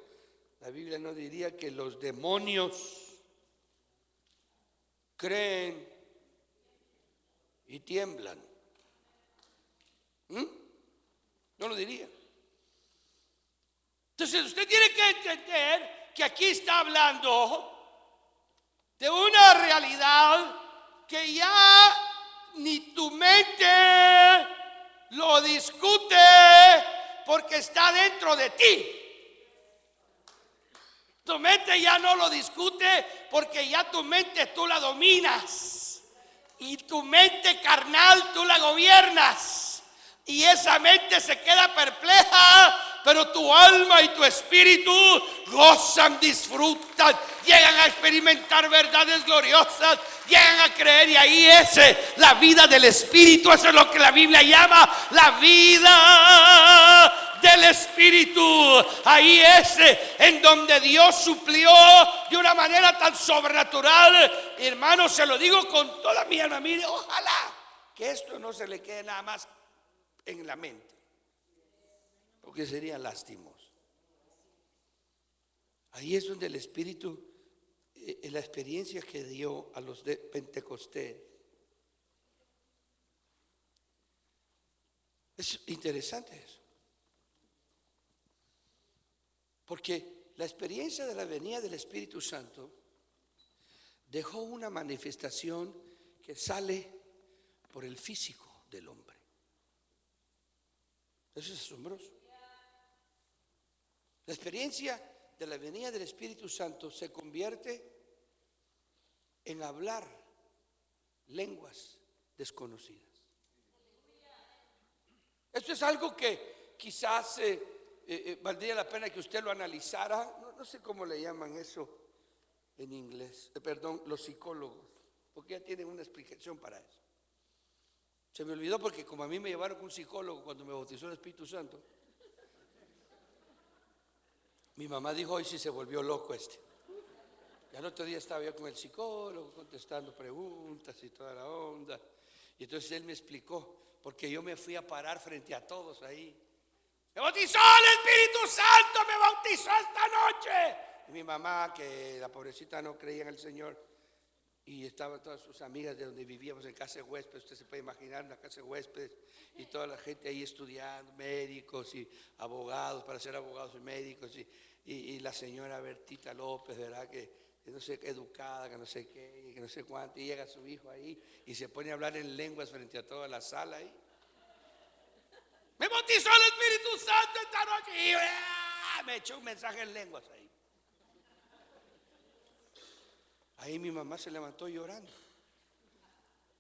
la Biblia no diría que los demonios creen y tiemblan. No lo diría. Entonces usted tiene que entender que aquí está hablando de una realidad que ya ni tu mente lo discute porque está dentro de ti. Tu mente ya no lo discute porque ya tu mente tú la dominas. Y tu mente carnal tú la gobiernas. Y esa mente se queda perpleja, pero tu alma y tu espíritu gozan, disfrutan, llegan a experimentar verdades gloriosas, llegan a creer, y ahí es la vida del espíritu. Eso es lo que la Biblia llama la vida del espíritu. Ahí es en donde Dios suplió de una manera tan sobrenatural. Hermano, se lo digo con toda mi alma. Mire, ojalá que esto no se le quede nada más en la mente, porque sería lastimoso. Ahí es donde el Espíritu, la experiencia que dio a los de Pentecostés, es interesante eso, porque la experiencia de la venida del Espíritu Santo dejó una manifestación que sale por el físico del hombre. Eso es asombroso. La experiencia de la venida del Espíritu Santo se convierte en hablar lenguas desconocidas. Esto es algo que quizás valdría la pena que usted lo analizara. No sé cómo le llaman eso en inglés. Perdón, los psicólogos, porque ya tienen una explicación para eso. Se me olvidó porque como a mí me llevaron con un psicólogo cuando me bautizó el Espíritu Santo, mi mamá dijo: hoy sí se volvió loco este. Y al otro día estaba yo con el psicólogo contestando preguntas y toda la onda. Y entonces él me explicó, porque yo me fui a parar frente a todos ahí. Me bautizó el Espíritu Santo, me bautizó esta noche. Y mi mamá, que la pobrecita no creía en el Señor, y estaban todas sus amigas de donde vivíamos, en casa de huéspedes. Usted se puede imaginar una casa de huéspedes, y toda la gente ahí estudiando, médicos y abogados, para ser abogados y médicos, y la señora Bertita López, ¿verdad? Que no sé qué, educada, que no sé qué, que no sé cuánto, y llega su hijo ahí y se pone a hablar en lenguas frente a toda la sala ahí. Me bautizó el Espíritu Santo esta noche, y me echó un mensaje en lenguas ahí. Ahí mi mamá se levantó llorando.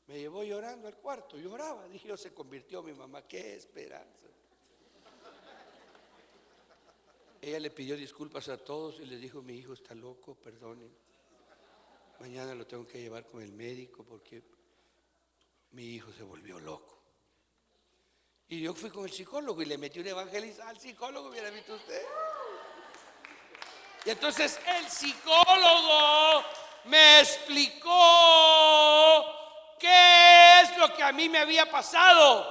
Me llevó llorando al cuarto, lloraba. Dije yo, se convirtió mi mamá, qué esperanza. Ella le pidió disculpas a todos y les dijo: mi hijo está loco, perdonen. Mañana lo tengo que llevar con el médico porque mi hijo se volvió loco. Y yo fui con el psicólogo y le metí un evangelizar al psicólogo, ¿hubiera visto usted? Y entonces el psicólogo me explicó qué es lo que a mí me había pasado,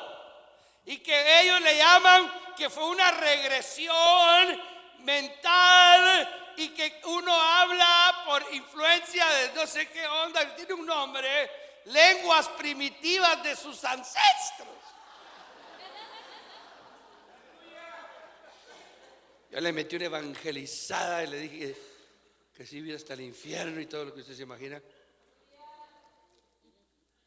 y que ellos le llaman que fue una regresión mental, y que uno habla por influencia de no sé qué onda, tiene un nombre, lenguas primitivas de sus ancestros. Yo le metí una evangelizada y le dije que sí, vive hasta el infierno y todo lo que usted se imagina.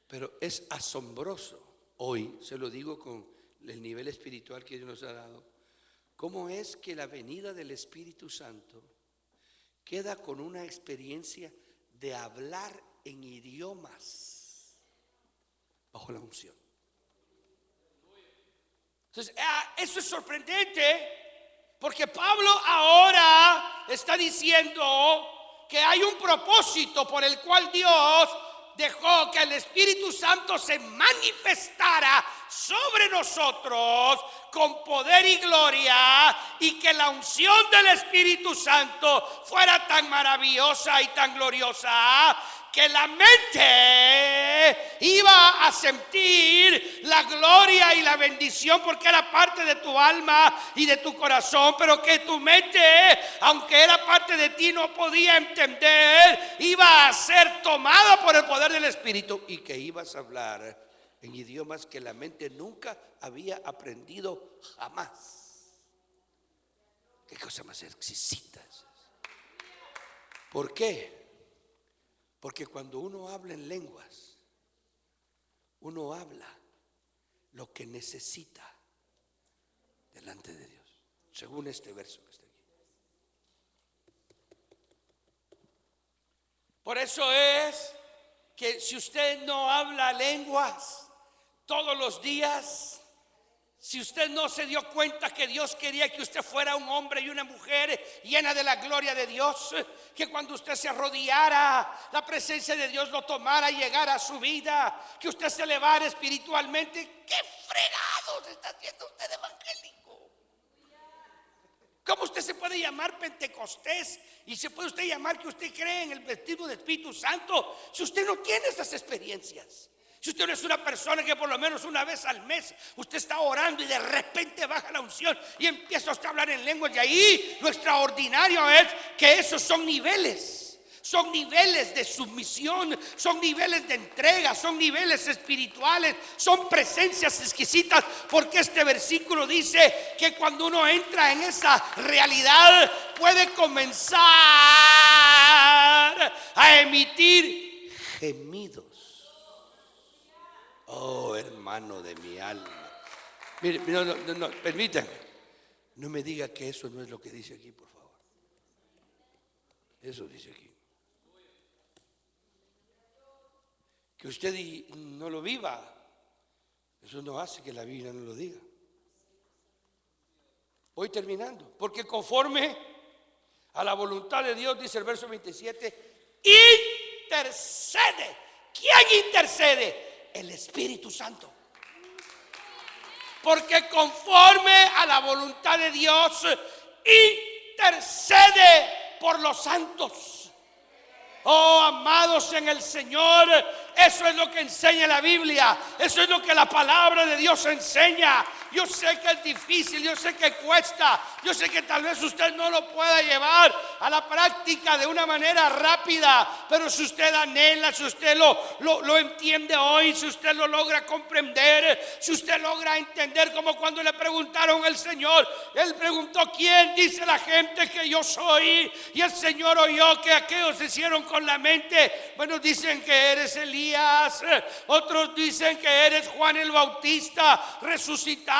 Pero es asombroso hoy, se lo digo con el nivel espiritual que Dios nos ha dado, cómo es que la venida del Espíritu Santo queda con una experiencia de hablar en idiomas bajo la unción. Entonces, eso es sorprendente, porque Pablo ahora está diciendo que hay un propósito por el cual Dios dejó que el Espíritu Santo se manifestara sobre nosotros con poder y gloria, y que la unción del Espíritu Santo fuera tan maravillosa y tan gloriosa que la mente iba a sentir la gloria y la bendición, porque era parte de tu alma y de tu corazón, pero que tu mente, aunque era parte de ti, no podía entender, iba a ser tomada por el poder del Espíritu, y que ibas a hablar en idiomas que la mente nunca había aprendido jamás. Qué cosa más exquisita es. ¿Por qué? Porque cuando uno habla en lenguas, uno habla lo que necesita delante de Dios, según este verso que está aquí. Por eso es que si usted no habla lenguas todos los días, si usted no se dio cuenta que Dios quería que usted fuera un hombre y una mujer llena de la gloria de Dios, que cuando usted se arrodillara, la presencia de Dios lo tomara y llegara a su vida, que usted se elevara espiritualmente, ¿qué fregados está haciendo usted evangélico? ¿Cómo usted se puede llamar Pentecostés y se puede usted llamar que usted cree en el bautismo del Espíritu Santo si usted no tiene esas experiencias? Si usted no es una persona que por lo menos una vez al mes usted está orando y de repente baja la unción y empieza usted a hablar en lenguas, y ahí lo extraordinario es que esos son niveles de sumisión, son niveles de entrega, son niveles espirituales, son presencias exquisitas, porque este versículo dice que cuando uno entra en esa realidad puede comenzar a emitir gemidos. Oh, hermano de mi alma. Mire, no, permítanme. No me diga que eso no es lo que dice aquí, por favor. Eso dice aquí. Que usted no lo viva, eso no hace que la Biblia no lo diga. Voy terminando. Porque conforme a la voluntad de Dios, dice el verso 27, intercede. ¿Quién intercede? El Espíritu Santo. Porque conforme a la voluntad de Dios, intercede por los santos. Oh, amados en el Señor, eso es lo que enseña la Biblia, eso es lo que la palabra de Dios enseña. Yo sé que es difícil, yo sé que cuesta, yo sé que tal vez usted no lo pueda llevar a la práctica de una manera rápida, pero si usted anhela, si usted lo entiende hoy, si usted lo logra comprender, si usted logra entender, como cuando le preguntaron al Señor, Él preguntó: ¿quién dice la gente que yo soy? Y el Señor oyó que aquellos hicieron con la mente. Bueno, dicen que eres Elías, otros dicen que eres Juan el Bautista resucitado.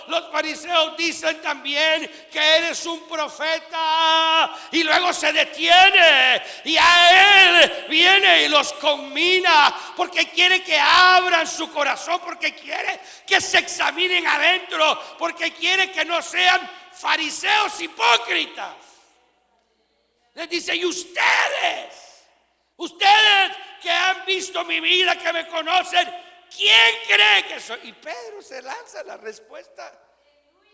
Los fariseos dicen también que eres un profeta, y luego se detiene y a Él viene y los conmina, porque quiere que abran su corazón, porque quiere que se examinen adentro, porque quiere que no sean fariseos hipócritas. Les dice: y ustedes que han visto mi vida, que me conocen, ¿quién cree que soy? Y Pedro se lanza la respuesta,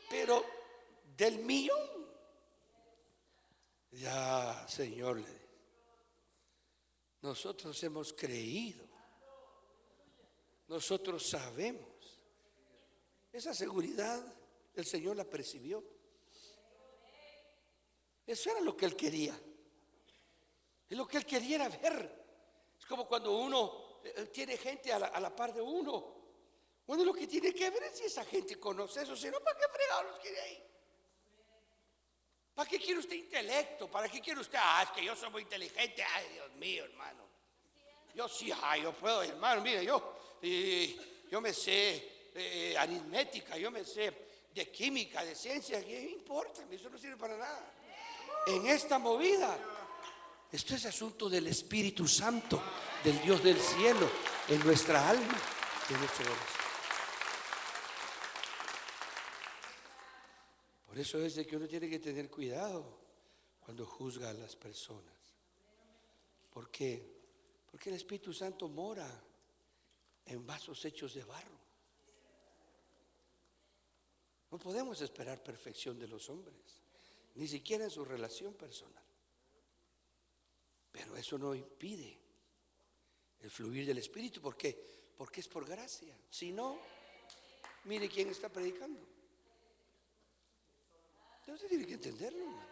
pero del millón. Ya, Señor, nosotros hemos creído, nosotros sabemos. Esa seguridad el Señor la percibió. Eso era lo que Él quería. Y lo que Él quería era ver. Es como cuando uno tiene gente a la par de uno. Bueno, lo que tiene que ver es si esa gente conoce eso. Si no, ¿para qué fregados los quiere ahí? ¿Para qué quiere usted intelecto? ¿Para qué quiere usted? Es que yo soy muy inteligente. Ay, Dios mío, hermano. Yo sí, yo puedo, hermano. Mire, yo me sé aritmética, yo me sé de química, de ciencia. ¿Qué importa? Eso no sirve para nada. En esta movida, esto es asunto del Espíritu Santo, del Dios del cielo, en nuestra alma, en nuestro corazón. Por eso es de que uno tiene que tener cuidado cuando juzga a las personas. ¿Por qué? Porque el Espíritu Santo mora en vasos hechos de barro. No podemos esperar perfección de los hombres, ni siquiera en su relación personal. Pero eso no impide el fluir del Espíritu. ¿Por qué? Porque es por gracia. Si no, mire quién está predicando. Usted tiene que entenderlo, hermano.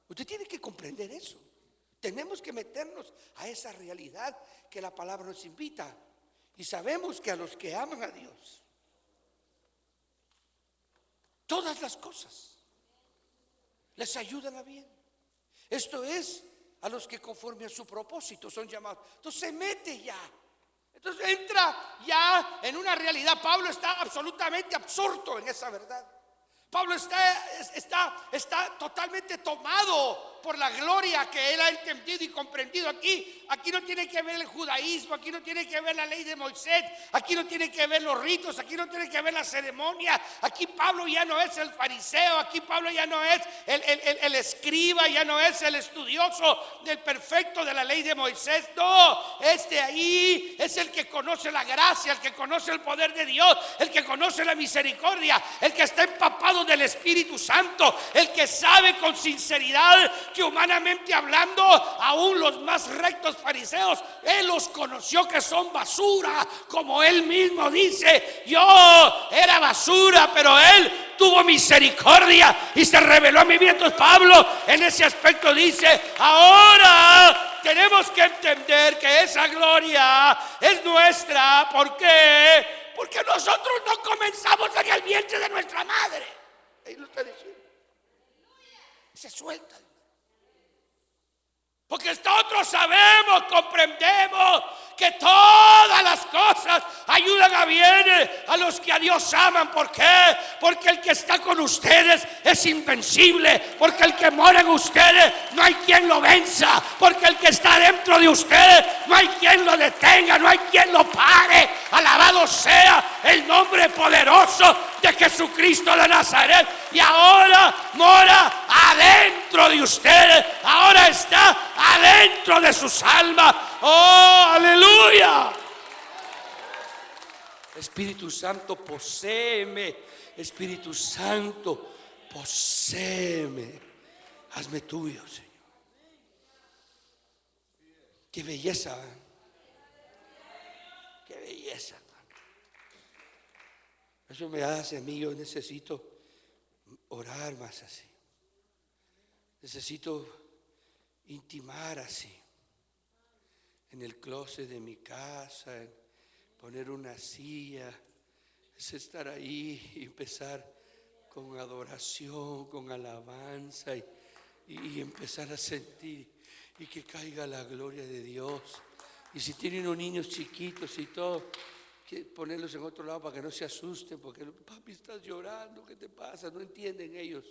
Usted tiene que comprender eso. Tenemos que meternos a esa realidad que la palabra nos invita. Y sabemos que a los que aman a Dios, todas las cosas les ayudan a bien. Esto es, a los que conforme a su propósito son llamados. Entonces se mete ya. Entonces entra ya en una realidad. Pablo está absolutamente absorto en esa verdad. Pablo está totalmente tomado por la gloria que él ha entendido y comprendido. Aquí no tiene que ver el judaísmo, aquí no tiene que ver la ley de Moisés, aquí no tiene que ver los ritos, aquí no tiene que ver la ceremonia. Aquí Pablo ya no es el fariseo, aquí Pablo ya no es el escriba, ya no es el estudioso del perfecto de la ley de Moisés. No, ahí es el que conoce la gracia, el que conoce el poder de Dios, el que conoce la misericordia, el que está empapado del Espíritu Santo, el que sabe con sinceridad que humanamente hablando, aún los más rectos fariseos, él los conoció que son basura, como él mismo dice: yo era basura, pero él tuvo misericordia y se reveló a mí. Entonces Pablo en ese aspecto dice: ahora tenemos que entender que esa gloria es nuestra. ¿Por qué? Porque nosotros no comenzamos en el vientre de nuestra madre. Ahí lo está diciendo. Se suelta. Porque nosotros sabemos, comprendemos que todas las cosas ayudan a bien a los que a Dios aman. ¿Por qué? Porque el que está con ustedes es invencible. Porque el que mora en ustedes no hay quien lo venza. Porque el que está dentro de ustedes no hay quien lo detenga, no hay quien lo pare. Alabado sea el nombre poderoso de Jesucristo de Nazaret. Y ahora mora adentro de ustedes. Ahora está adentro de sus almas. ¡Oh, aleluya! Espíritu Santo, poséeme. Espíritu Santo, poséeme. Hazme tuyo, Señor. Qué belleza. Qué belleza. Eso me hace a mí. Yo necesito orar más así. Necesito intimar así. En el closet de mi casa, poner una silla, es estar ahí y empezar con adoración, con alabanza y empezar a sentir y que caiga la gloria de Dios. Y si tienen unos niños chiquitos y todo, que ponerlos en otro lado para que no se asusten, porque papi, estás llorando, ¿qué te pasa? No entienden ellos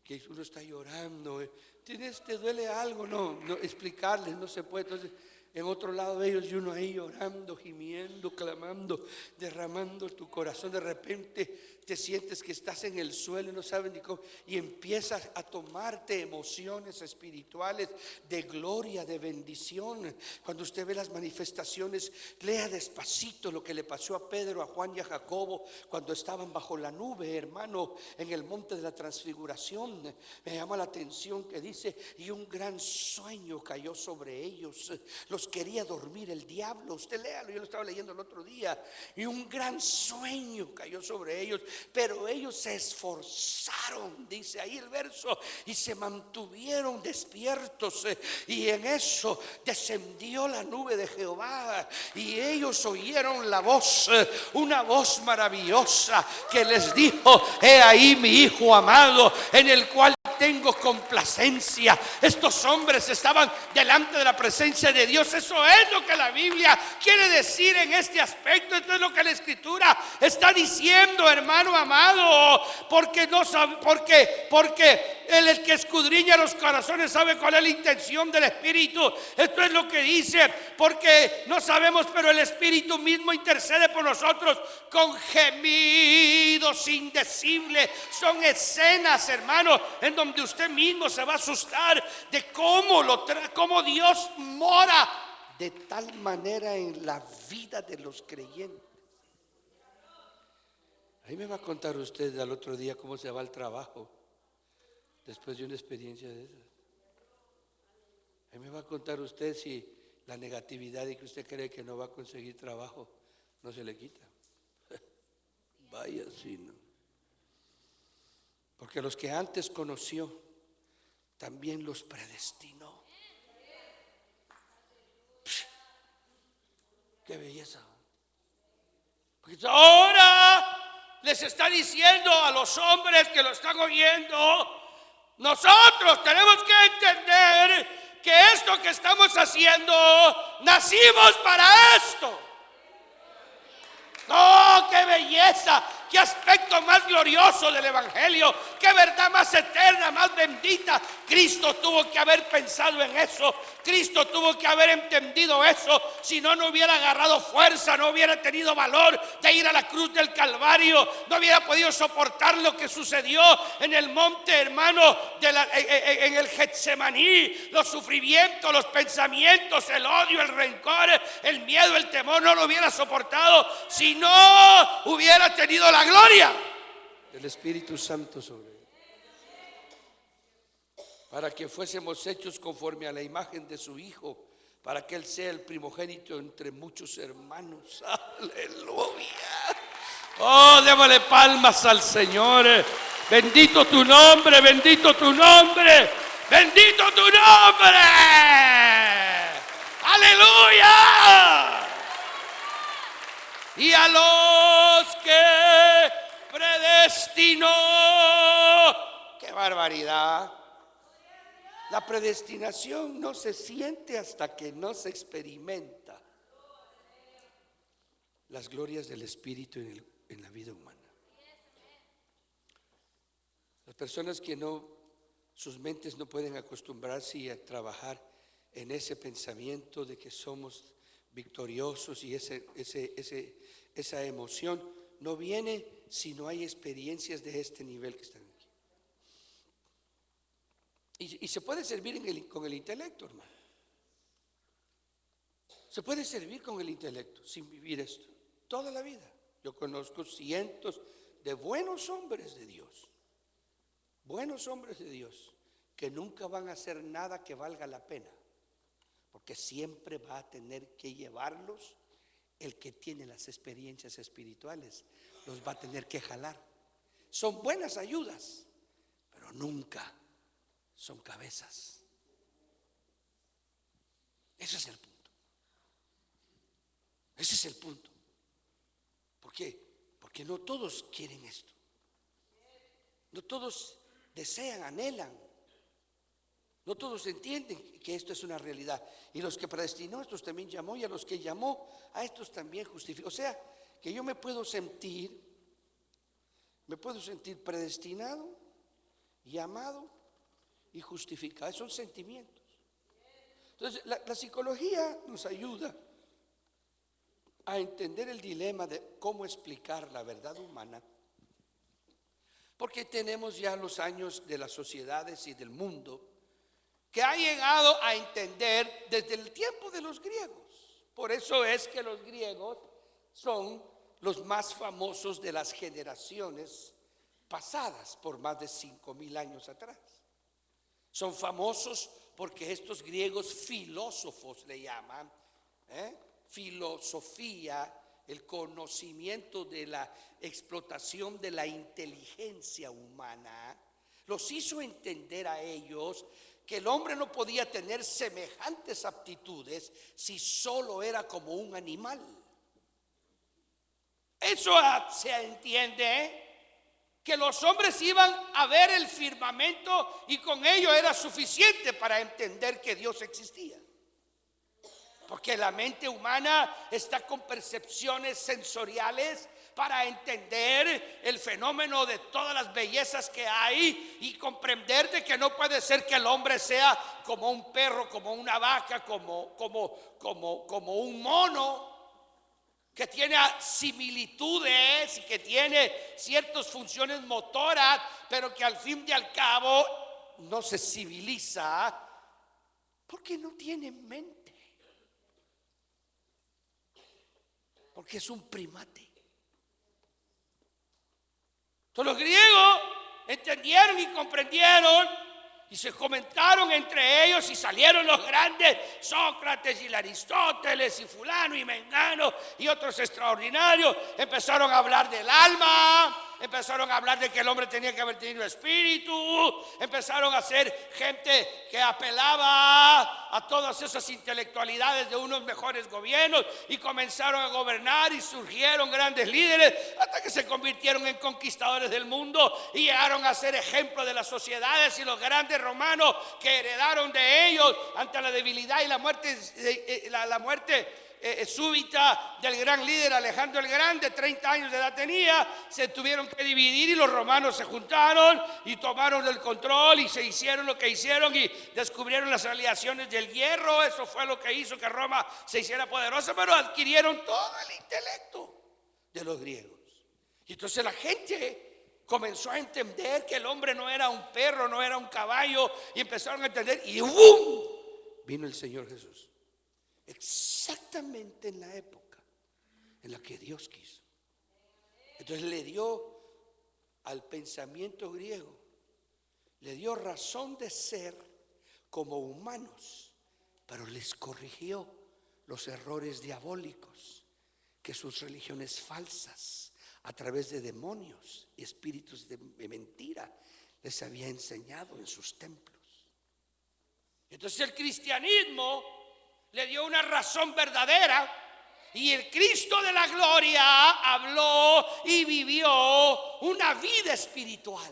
que uno está llorando. ¿Te duele algo? No, explicarles no se puede. Entonces en otro lado de ellos y uno ahí llorando, gimiendo, clamando, derramando tu corazón. De repente te sientes que estás en el suelo y no sabes ni cómo, y empiezas a tomarte emociones espirituales de gloria, de bendición. Cuando usted ve las manifestaciones, lea despacito lo que le pasó a Pedro, a Juan y a Jacobo cuando estaban bajo la nube, hermano, en el monte de la transfiguración. Me llama la atención que dice: y un gran sueño cayó sobre ellos. Los quería dormir el diablo. Usted léalo, yo lo estaba leyendo el otro día. Y un gran sueño cayó sobre ellos, pero ellos se esforzaron, dice ahí el verso, y se mantuvieron despiertos. Y en eso descendió la nube de Jehová y ellos oyeron la voz, una voz maravillosa que les dijo: he ahí mi hijo amado, en el cual tengo complacencia. Estos hombres estaban delante de la presencia de Dios. Eso es lo que la Biblia quiere decir en este aspecto. Esto es lo que la Escritura está diciendo, hermano amado. Porque no sabe, porque el que escudriña los corazones sabe cuál es la intención del Espíritu. Esto es lo que dice: porque no sabemos, pero el Espíritu mismo intercede por nosotros con gemidos indecibles. Son escenas, hermano, en donde usted mismo se va a asustar de cómo Dios mora de tal manera en la vida de los creyentes. Ahí me va a contar usted al otro día cómo se va al trabajo después de una experiencia de esas. Ahí me va a contar usted si la negatividad de que usted cree que no va a conseguir trabajo no se le quita. Vaya si no. Porque los que antes conoció, también los predestinó. Qué belleza. Porque ahora les está diciendo a los hombres que lo están oyendo: nosotros tenemos que entender que esto que estamos haciendo, nacimos para esto. ¡Oh, qué belleza! ¡Qué aspecto más glorioso del Evangelio! ¡Qué verdad más eterna, más bendita! Cristo tuvo que haber pensado en eso. Cristo tuvo que haber entendido eso. Si no, no hubiera agarrado fuerza, no hubiera tenido valor de ir a la cruz del Calvario, no hubiera podido soportar lo que sucedió en el monte, hermano, en el Getsemaní. Los sufrimientos, los pensamientos, el odio, el rencor, el miedo, el temor, no lo hubiera soportado si no hubiera tenido la gloria del Espíritu Santo sobre él, para que fuésemos hechos conforme a la imagen de su Hijo, para que Él sea el primogénito entre muchos hermanos. Aleluya. Oh, démosle palmas al Señor. Bendito tu nombre, bendito tu nombre, bendito tu nombre. Aleluya. Y a los que predestinó. ¡Qué barbaridad! La predestinación no se siente hasta que no se experimenta las glorias del Espíritu en la vida humana. Las personas que sus mentes no pueden acostumbrarse a trabajar en ese pensamiento de que somos victoriosos, y esa emoción no viene si no hay experiencias de este nivel que están aquí. Y se puede servir con el intelecto, hermano. Se puede servir con el intelecto sin vivir esto toda la vida. Yo conozco cientos de buenos hombres de Dios, que nunca van a hacer nada que valga la pena, porque siempre va a tener que llevarlos el que tiene las experiencias espirituales, los va a tener que jalar. Son buenas ayudas, pero nunca son cabezas. Ese es el punto. Ese es el punto. ¿Por qué? Porque no todos quieren esto. No todos desean, anhelan. No todos entienden que esto es una realidad. Y los que predestinó, estos también llamó, y a los que llamó, a estos también justificó. O sea, que yo me puedo sentir predestinado, llamado y justificado. Son sentimientos. Entonces, la psicología nos ayuda a entender el dilema de cómo explicar la verdad humana, porque tenemos ya los años de las sociedades y del mundo que ha llegado a entender desde el tiempo de los griegos. Por eso es que los griegos son los más famosos de las generaciones pasadas, por más de 5,000 años atrás. Son famosos porque estos griegos filósofos le llaman, filosofía, el conocimiento de la explotación de la inteligencia humana, los hizo entender a ellos que el hombre no podía tener semejantes aptitudes si solo era como un animal. Eso se entiende, que los hombres iban a ver el firmamento y con ello era suficiente para entender que Dios existía. Porque la mente humana está con percepciones sensoriales para entender el fenómeno de todas las bellezas que hay y comprender de que no puede ser que el hombre sea como un perro, como una vaca, como un mono, que tiene similitudes y que tiene ciertas funciones motoras, pero que al fin y al cabo no se civiliza porque no tiene mente. porque es un primate. Entonces los griegos entendieron y comprendieron y se comentaron entre ellos y salieron los grandes, Sócrates y Aristóteles y fulano y mengano y otros extraordinarios. Empezaron a hablar del alma, empezaron a hablar de que el hombre tenía que haber tenido espíritu, empezaron a ser gente que apelaba a todas esas intelectualidades de unos mejores gobiernos y comenzaron a gobernar y surgieron grandes líderes hasta que se convirtieron en conquistadores del mundo y llegaron a ser ejemplo de las sociedades y los grandes romanos que heredaron de ellos ante la debilidad y la muerte súbita del gran líder Alejandro el Grande. 30 años de edad tenía, se tuvieron que dividir y los romanos se juntaron y tomaron el control y se hicieron lo que hicieron y descubrieron las aleaciones del hierro. Eso fue lo que hizo que Roma se hiciera poderosa, pero adquirieron todo el intelecto de los griegos. Y entonces la gente comenzó a entender que el hombre no era un perro, no era un caballo, y empezaron a entender y ¡bum! Vino el Señor Jesús. Exactamente en la época en la que Dios quiso. Entonces le dio al pensamiento griego, le dio razón de ser como humanos, pero les corrigió los errores diabólicos que sus religiones falsas a través de demonios y espíritus de mentira les había enseñado en sus templos. Entonces el cristianismo le dio una razón verdadera y el Cristo de la gloria habló y vivió una vida espiritual.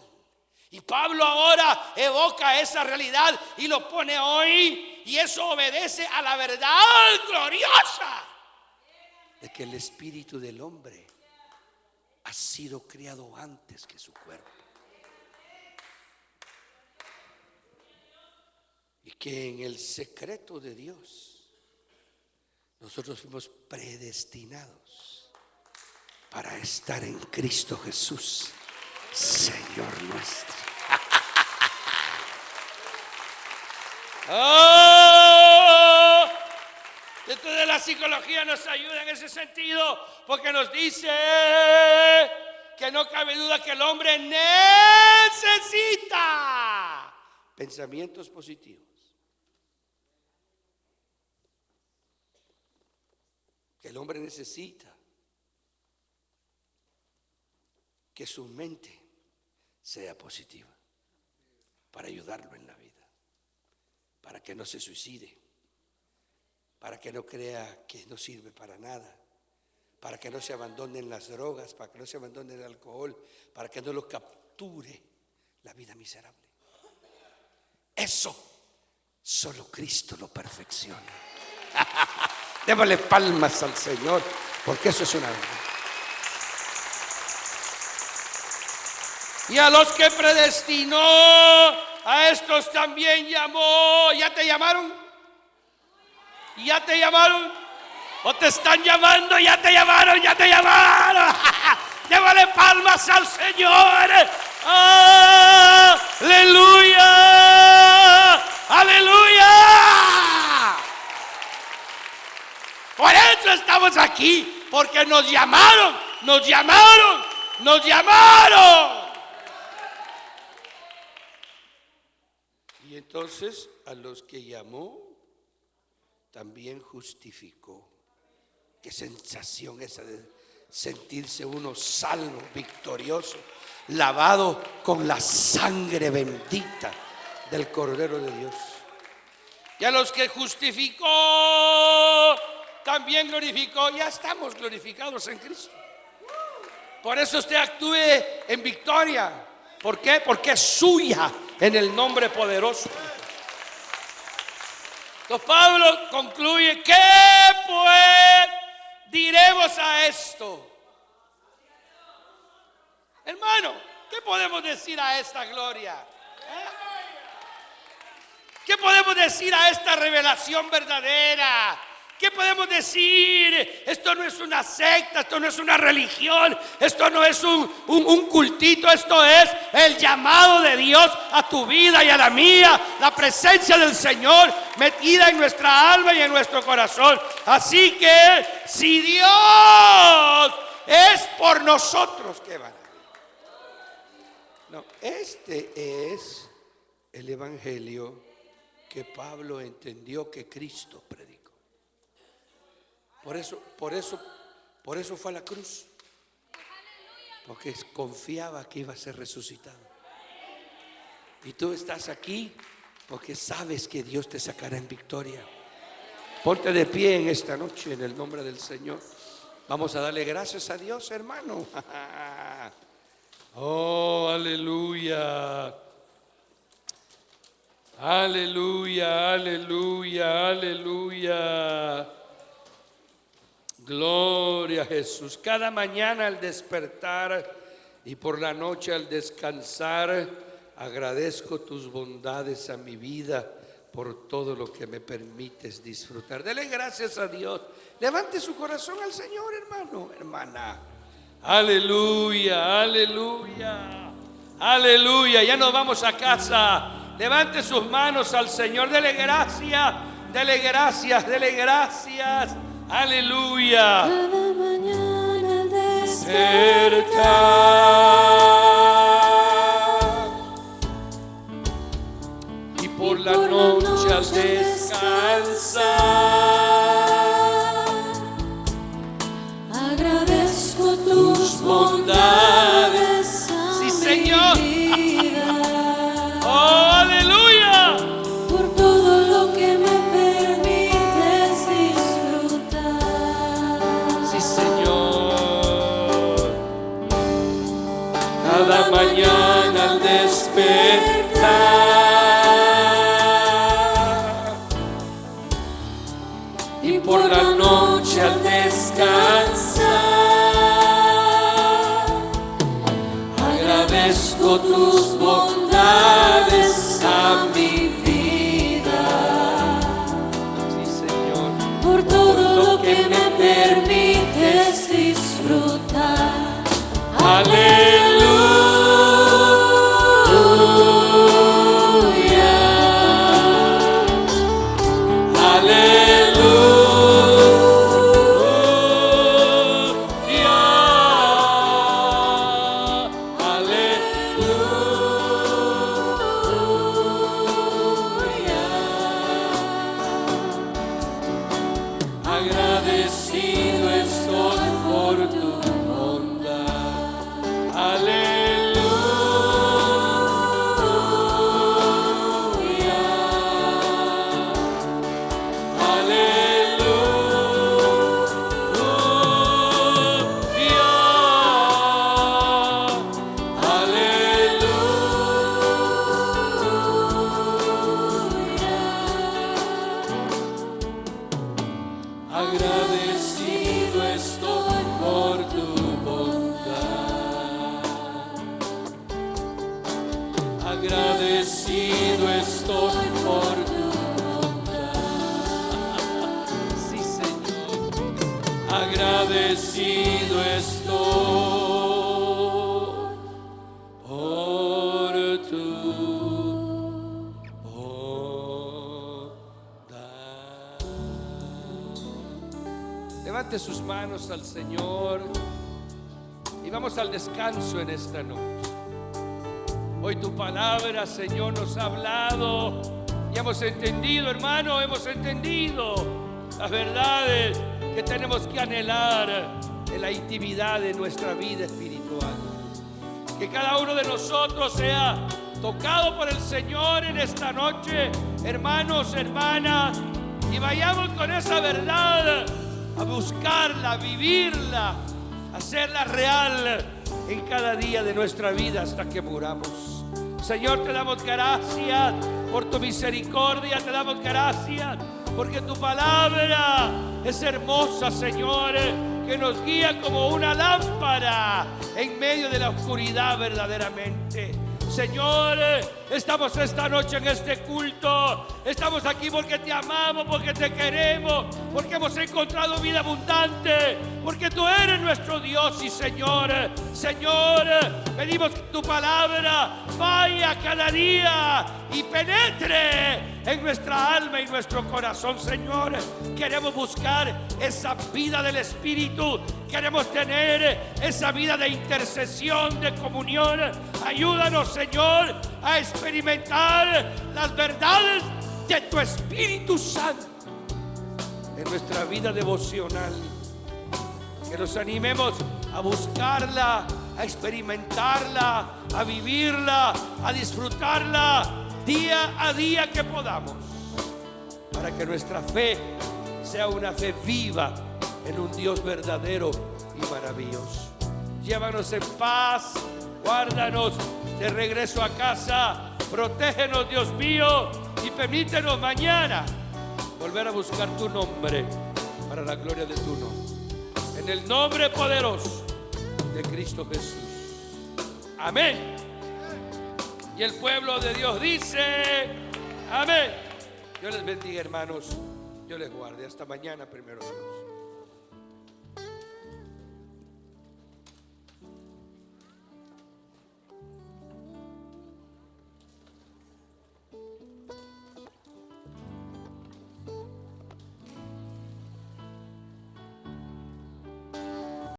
Y Pablo ahora evoca esa realidad y lo pone hoy, y eso obedece a la verdad gloriosa de que el espíritu del hombre ha sido creado antes que su cuerpo, y que en el secreto de Dios nosotros fuimos predestinados para estar en Cristo Jesús, Señor nuestro. Oh, entonces la psicología nos ayuda en ese sentido, porque nos dice que no cabe duda que el hombre necesita pensamientos positivos, que el hombre necesita que su mente sea positiva para ayudarlo en la vida, para que no se suicide, para que no crea que no sirve para nada, para que no se abandonen las drogas, para que no se abandone el alcohol, para que no lo capture la vida miserable. Eso solo Cristo lo perfecciona. Démosle palmas al Señor, porque eso es una verdad. Y a los que predestinó, a estos también llamó. ¿Ya te llamaron? ¿Ya te llamaron? ¿O te están llamando? ¿Ya te llamaron? ¿Ya te llamaron? Démosle palmas al Señor. ¡Aleluya! ¡Aleluya! Por eso estamos aquí, porque nos llamaron, nos llamaron, nos llamaron. Y entonces a los que llamó, también justificó. Qué sensación esa de sentirse uno salvo, victorioso, lavado con la sangre bendita del Cordero de Dios. Y a los que justificó, también glorificó. Ya estamos glorificados en Cristo. Por eso usted actúe en victoria. ¿Por qué? Porque es suya en el nombre poderoso. Entonces Pablo concluye: ¿qué pues diremos a esto? Hermano, ¿qué podemos decir a esta gloria? ¿Qué podemos decir a esta revelación verdadera? ¿Qué podemos decir? Esto no es una secta, esto no es una religión, esto no es un cultito, esto es el llamado de Dios a tu vida y a la mía, la presencia del Señor metida en nuestra alma y en nuestro corazón. Así que si Dios es por nosotros, ¿qué van a hacer? No, este es el evangelio que Pablo entendió que Cristo predicó. Por eso fue a la cruz, porque confiaba que iba a ser resucitado. Y tú estás aquí porque sabes que Dios te sacará en victoria. Ponte de pie en esta noche en el nombre del Señor. Vamos a darle gracias a Dios, hermano. Oh, aleluya. Aleluya, aleluya, aleluya. Gloria a Jesús. Cada mañana al despertar y por la noche al descansar, agradezco tus bondades a mi vida por todo lo que me permites disfrutar. Dele gracias a Dios. Levante su corazón al Señor, hermano, hermana. Aleluya, aleluya, aleluya. Ya nos vamos a casa. Levante sus manos al Señor. Dele gracias, dele gracias, dele gracias. Aleluya. Cada mañana al despertar y por la noche al descansar, agradezco tus bondades. Sí, Señor. Oh, aleluya. por todo lo que me permites disfrutar. Sí, Señor. Cada mañana al despertar y por la noche al descansar, agradezco tus bondades a mi vida. Sí, Señor. Por todo lo que me permites disfrutar. Agradecido estoy por tu bondad. Aleluya. Agradecido estoy por tu bondad. Agradecido estoy por tu bondad. Sí, Señor. Agradecido estoy por tu bondad. Levante sus manos al Señor y vamos al descanso en esta noche. Hoy tu palabra, Señor, nos ha hablado y hemos entendido, hermano, hemos entendido las verdades que tenemos que anhelar en la intimidad de nuestra vida espiritual. Que cada uno de nosotros sea tocado por el Señor en esta noche, hermanos, hermanas, y vayamos con esa verdad a buscarla, a vivirla, a hacerla real en cada día de nuestra vida hasta que muramos. Señor, te damos gracias por tu misericordia, te damos gracias porque tu palabra es hermosa, Señor, que nos guía como una lámpara en medio de la oscuridad verdaderamente. Señor, estamos esta noche en este culto. Estamos aquí porque te amamos, porque te queremos, porque hemos encontrado vida abundante, porque tú eres nuestro Dios y Señor. Señor, pedimos que tu palabra vaya cada día y penetre en nuestra alma y nuestro corazón, Señor. Queremos buscar esa vida del Espíritu. Queremos tener esa vida de intercesión, de comunión. Ayúdanos, Señor, a experimentar las verdades de tu Espíritu Santo en nuestra vida devocional. Que nos animemos a buscarla, a experimentarla, a vivirla, a disfrutarla día a día que podamos, para que nuestra fe sea una fe viva en un Dios verdadero y maravilloso. Llévanos en paz, guárdanos de regreso a casa, protégenos, Dios mío, y permítenos mañana volver a buscar tu nombre para la gloria de tu nombre. En el nombre poderoso de Cristo Jesús. Amén. Y el pueblo de Dios dice: amén. Dios les bendiga, hermanos. Dios les guarde. Hasta mañana, primero Dios.